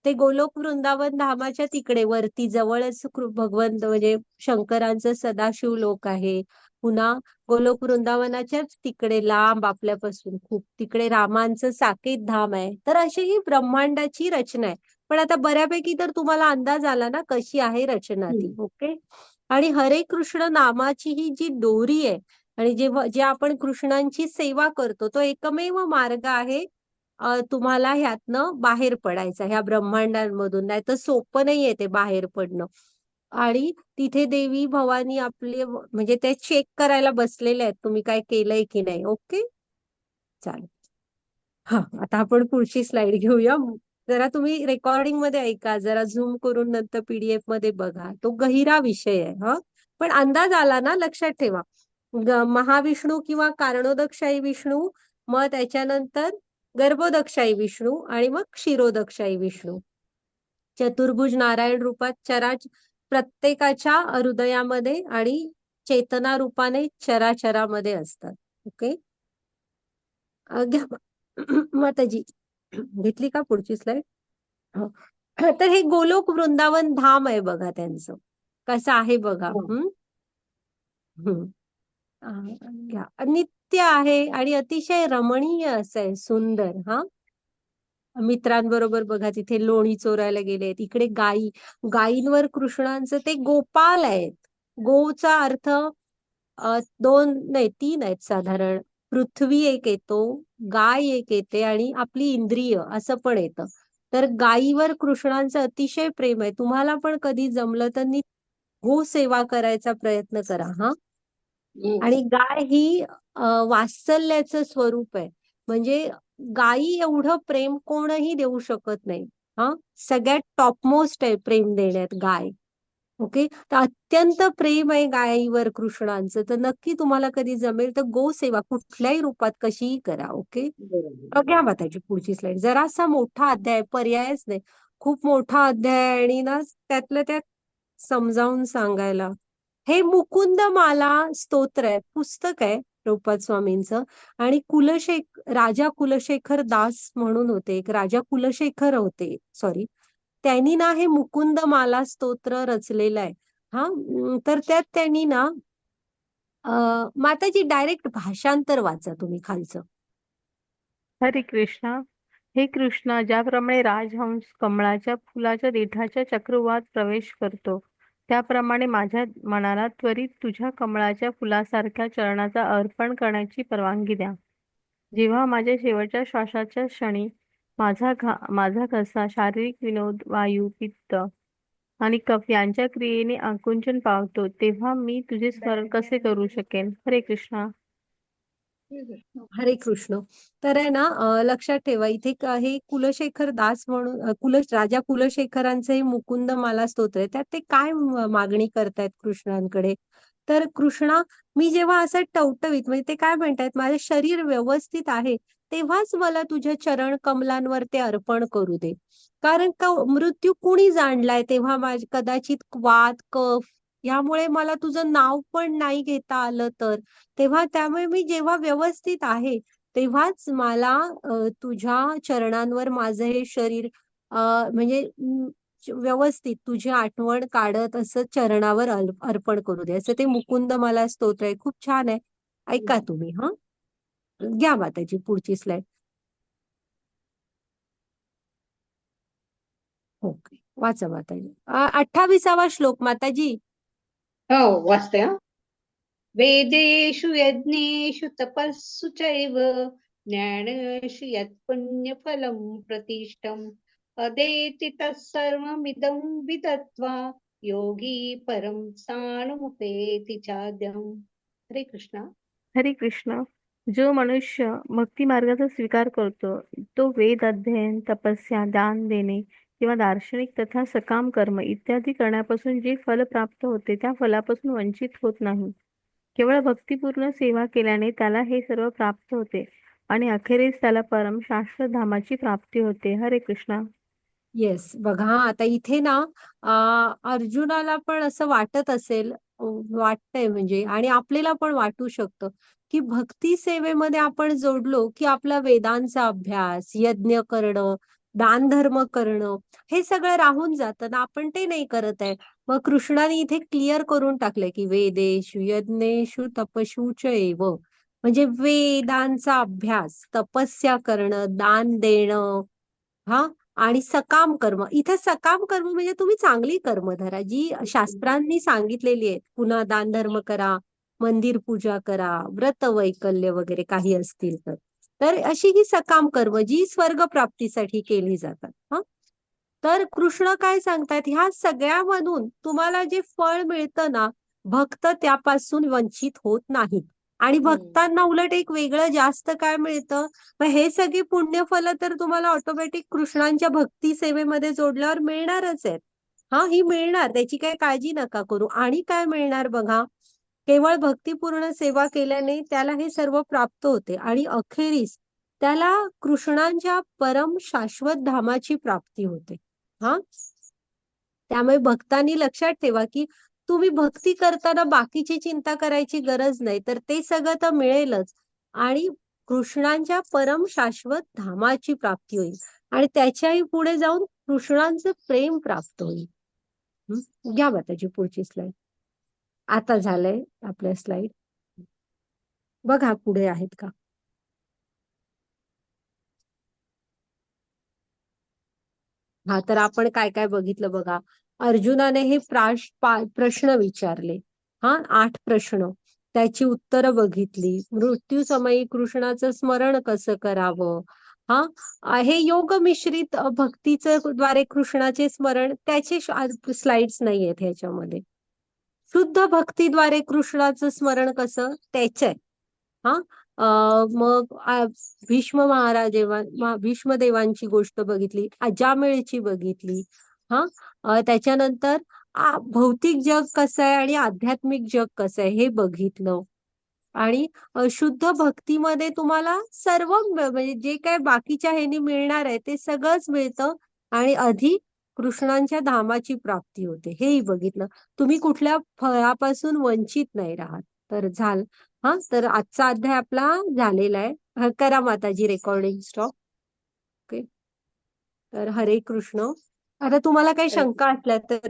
A: ते गोलोक वृंदावन धामाच्या तिकडे वरती जवळच भगवंत म्हणजे शंकरांचं सदाशिव लोक आहे. पुन्हा गोलोक वृंदावनाच्याच तिकडे लांब आपल्यापासून खूप तिकडे रामांचं साकेत धाम आहे. तर अशी ही ब्रह्मांडाची रचना आहे. पण आता बऱ्यापैकी तर तुम्हाला अंदाज आला ना कशी आहे रचना ती. ओके. आणि हरे कृष्ण नामाची ही जी दोरी आहे आणि जे आपण कृष्णांची सेवा करतो, तो एकमेव मार्ग आहे तुम्हाला ह्यातनं बाहेर पडायचं ह्या ब्रह्मांडांमधून, नाही तर सोपं नाहीये ते बाहेर पडणं. आणि तिथे देवी भवानी आपले म्हणजे ते चेक करायला बसलेले आहेत तुम्ही काय केलंय की नाही. ओके, चालेल. हा, आता आपण पुढची स्लाइड घेऊया. जरा तुम्ही रेकॉर्डिंग मध्ये ऐका, जरा झूम करून नंतर पीडीएफ मध्ये बघा. तो गहिरा विषय आहे. हा, पण अंदाज आला ना, लक्षात ठेवा. महाविष्णू किंवा कारणोदकशाही विष्णू, मग त्याच्यानंतर गर्भोदकशाही विष्णू आणि मग क्षीरोदकशाही विष्णू. चतुर्भुज नारायण रूपात प्रत्येकाच्या हृदयामध्ये आणि चेतना रूपाने चराचरामध्ये असतात. ओके, घ्या माताजी. घेतली का पुढची स्लाइड? तर हे गोलोक वृंदावन धाम आहे बघा त्यांचं, कसं आहे बघा.
C: हो.
A: हम्म घ्या. नित्य आहे आणि अतिशय रमणीय असं आहे, सुंदर. हा, मित्रांबरोबर बघा तिथे लोणी चोरायला गेलेत. इकडे गायींवर कृष्णांचं ते गोपाल आहेत. गोचा अर्थ दोन नाही तीन आहेत साधारण. पृथ्वी एक येतो, गाय एक येते आणि आपली इंद्रिय असं पण येतं. तर गायीवर कृष्णांचं अतिशय प्रेम आहे. तुम्हाला पण कधी जमलं तर गो सेवा करायचा प्रयत्न करा. हा, आणि गाय ही वात्सल्याचं स्वरूप आहे. म्हणजे गायी एवढं प्रेम कोणही देऊ शकत नाही. हा, सगळ्यात टॉपमोस्ट आहे प्रेम देण्यात गाय. ओके, तर अत्यंत प्रेम आहे गायीवर कृष्णांचं. तर नक्की तुम्हाला कधी जमेल तर गो सेवा कुठल्याही रूपात कशीही करा. ओके,
C: बरोबर.
A: घ्या माताची पुढची स्लाइड. जरासा मोठा अध्याय, पर्यायच नाही, खूप मोठा अध्याय आणि ना त्यातलं त्यात समजावून सांगायला. हे मुकुंदमाला स्तोत्र आहे, पुस्तक आहे प्रभुपाद स्वामींचं. आणि राजा कुलशेखर दास म्हणून होते, एक राजा कुलशेखर होते, सॉरी, त्यांनी ना हे मुकुंदमाला स्तोत्र रचलेलं आहे. हा, तर त्यात त्यांनी ना माताजी डायरेक्ट भाषांतर वाचा तुम्ही खालचं.
B: हरे कृष्णा. हे कृष्णा, ज्याप्रमाणे राजहंस कमळाच्या फुलाच्या देठाच्या चक्रवात प्रवेश करतो, त्याप्रमाणे माझ्या मनाला त्वरित तुझ्या कमळाच्या फुलासारख्या चरणाचा अर्पण करण्याची परवानगी द्या. जेव्हा माझ्या शेवटच्या श्वासाच्या क्षणी माझा घसा शारीरिक विनोद, वायू, पित्त आणि कफ यांच्या क्रियेने आकुंचन पावतो, तेव्हा मी तुझे स्मरण कसे करू शकेन? हरे कृष्णा.
A: हरे कृष्ण. तर आहे ना, लक्षात ठेवा इथे हे कुलशेखर दास म्हणून राजा कुलशेखरांचं हे मुकुंद माला स्तोत्र आहे. त्यात ते काय मागणी करतायत कृष्णांकडे? तर कृष्णा, मी जेव्हा असं टवटवीत म्हणजे ते काय म्हणतायत, माझे शरीर व्यवस्थित आहे तेव्हाच मला तुझ्या चरण कमलांवर ते अर्पण करू दे. कारण का मृत्यू कुणी जाणलाय तेव्हा कदाचित वात कफ यामुळे मला तुझं नाव पण नाही घेता आलं तर. तेव्हा त्यामुळे मी जेव्हा व्यवस्थित आहे तेव्हाच मला तुझ्या चरणांवर माझं हे शरीर म्हणजे व्यवस्थित तुझी आठवण काढत असं चरणावर अर्पण करू दे, असं ते मुकुंद मला स्तोत्र आहे. खूप छान आहे, ऐका तुम्ही. हा, घ्या माताजी पुढची स्लाइड. ओके, वाचा माताजी. 28वा श्लोक माताजी.
C: हो, वाचते. हा, वेदेषु यज्ञेषु तपस्सु चैव ज्ञानेषु यत् पुण्यफलं प्रतिष्ठम् अदेति तत्सर्वमिदं विदत्वा योगी परं स्थानमुपेति चाद्यम्. हरे कृष्णा.
B: हरे कृष्ण. जो मनुष्य भक्ती मार्गाचा स्वीकार करतो, तो वेद अध्ययन, तपस्या, दान देणे किंवा दार्शनिक तथा सकाम कर्म इत्यादी करण्यापासून जे फल प्राप्त होते, त्या फलापासून वंचित होत नाही. केवळ भक्तिपूर्ण सेवा केल्याने त्याला हे सर्व प्राप्त होते आणि अखेरीस त्याला परम शाश्वत धामाची प्राप्ती होते. हरे कृष्णा.
A: येस, बघा आता इथे ना अर्जुनाला पण असं वाटत असेल, वाटतंय म्हणजे, आणि आपल्याला पण वाटू शकतं की भक्ती सेवेमध्ये आपण जोडलो की आपला वेदांचा अभ्यास, यज्ञ करणं, दान धर्म करणं हे सगळं राहून जातं ना, आपण ते नाही करत आहे. मग कृष्णाने इथे क्लिअर करून टाकलंय की वेदेषु यज्ञेषु तपशु च एव, म्हणजे वेदांचा अभ्यास, तपस्या करणं, दान देणं, हा, आणि सकाम कर्म. इथे सकाम कर्म म्हणजे तुम्ही चांगली कर्म धरा जी शास्त्रांनी सांगितलेली आहेत. पुन्हा दान धर्म करा, मंदिर पूजा करा, व्रत वैकल्य वगैरे काही असतील तर. तर अशी ही सकाम कर्म जी स्वर्ग प्राप्तीसाठी केली जातात. हा, तर कृष्ण काय सांगतात, ह्या सगळ्यामधून तुम्हाला जे फळ मिळतं ना, भक्त त्यापासून वंचित होत नाहीत. आणि भक्तांना उलट एक वेगळं जास्त काय मिळतं, मग हे सगळी पुण्यफलं तर तुम्हाला ऑटोमॅटिक कृष्णांच्या भक्ती सेवेमध्ये जोडल्यावर मिळणारच आहेत. हा, ही मिळणार, त्याची काही काळजी नका करू. आणि काय मिळणार बघा, केवळ भक्तिपूर्ण सेवा केल्याने त्याला हे सर्व प्राप्त होते आणि अखेरीस त्याला कृष्णांच्या परम शाश्वत धामाची प्राप्ती होते. हा, त्यामुळे भक्तांनी लक्षात ठेवा की तुम्ही भक्ती करताना बाकीची चिंता करायची गरज नाही, तर ते सगळं तर मिळेलच आणि कृष्णांच्या परम शाश्वत धामाची प्राप्ती होईल आणि त्याच्याही पुढे जाऊन कृष्णांचं प्रेम प्राप्त होईल. घ्या माताजी पुढची स्लाइड. आता झालंय आपल्या स्लाइड, बघा पुढे आहेत का. हा, तर आपण काय काय बघितलं बघा. अर्जुनाने हे प्रश्न विचारले. हा, 8 प्रश्न, त्याची उत्तरं बघितली. मृत्यू समयी कृष्णाचं स्मरण कसं करावं, हा, हे योग मिश्रित भक्तीचं द्वारे कृष्णाचे स्मरण, त्याचे स्लाइड्स नाहीयेत ह्याच्यामध्ये. शुद्ध भक्तीद्वारे कृष्णाचं स्मरण कसं, त्याचे. हा, मग भीष्म भीष्मदेवांची गोष्ट बघितली, अजामिळची बघितली. हा, त्याच्यानंतर भौतिक जग कसं आहे आणि आध्यात्मिक जग कसं आहे हे बघितलं. आणि शुद्ध भक्तीमध्ये तुम्हाला सर्व म्हणजे जे काय बाकीच्या ह्यानी मिळणार आहे ते सगळंच मिळतं आणि अधिक कृष्णांच्या धामाची प्राप्ती होते, हेही बघितलं. तुम्ही कुठल्या फळापासून वंचित नाही राहत. तर हा, तर आजचा अध्याय आपला झालेला आहे. करा माताजी रेकॉर्डिंग स्टॉप. ओके, तर हरे कृष्ण. आता तुम्हाला काही शंका असल्या तर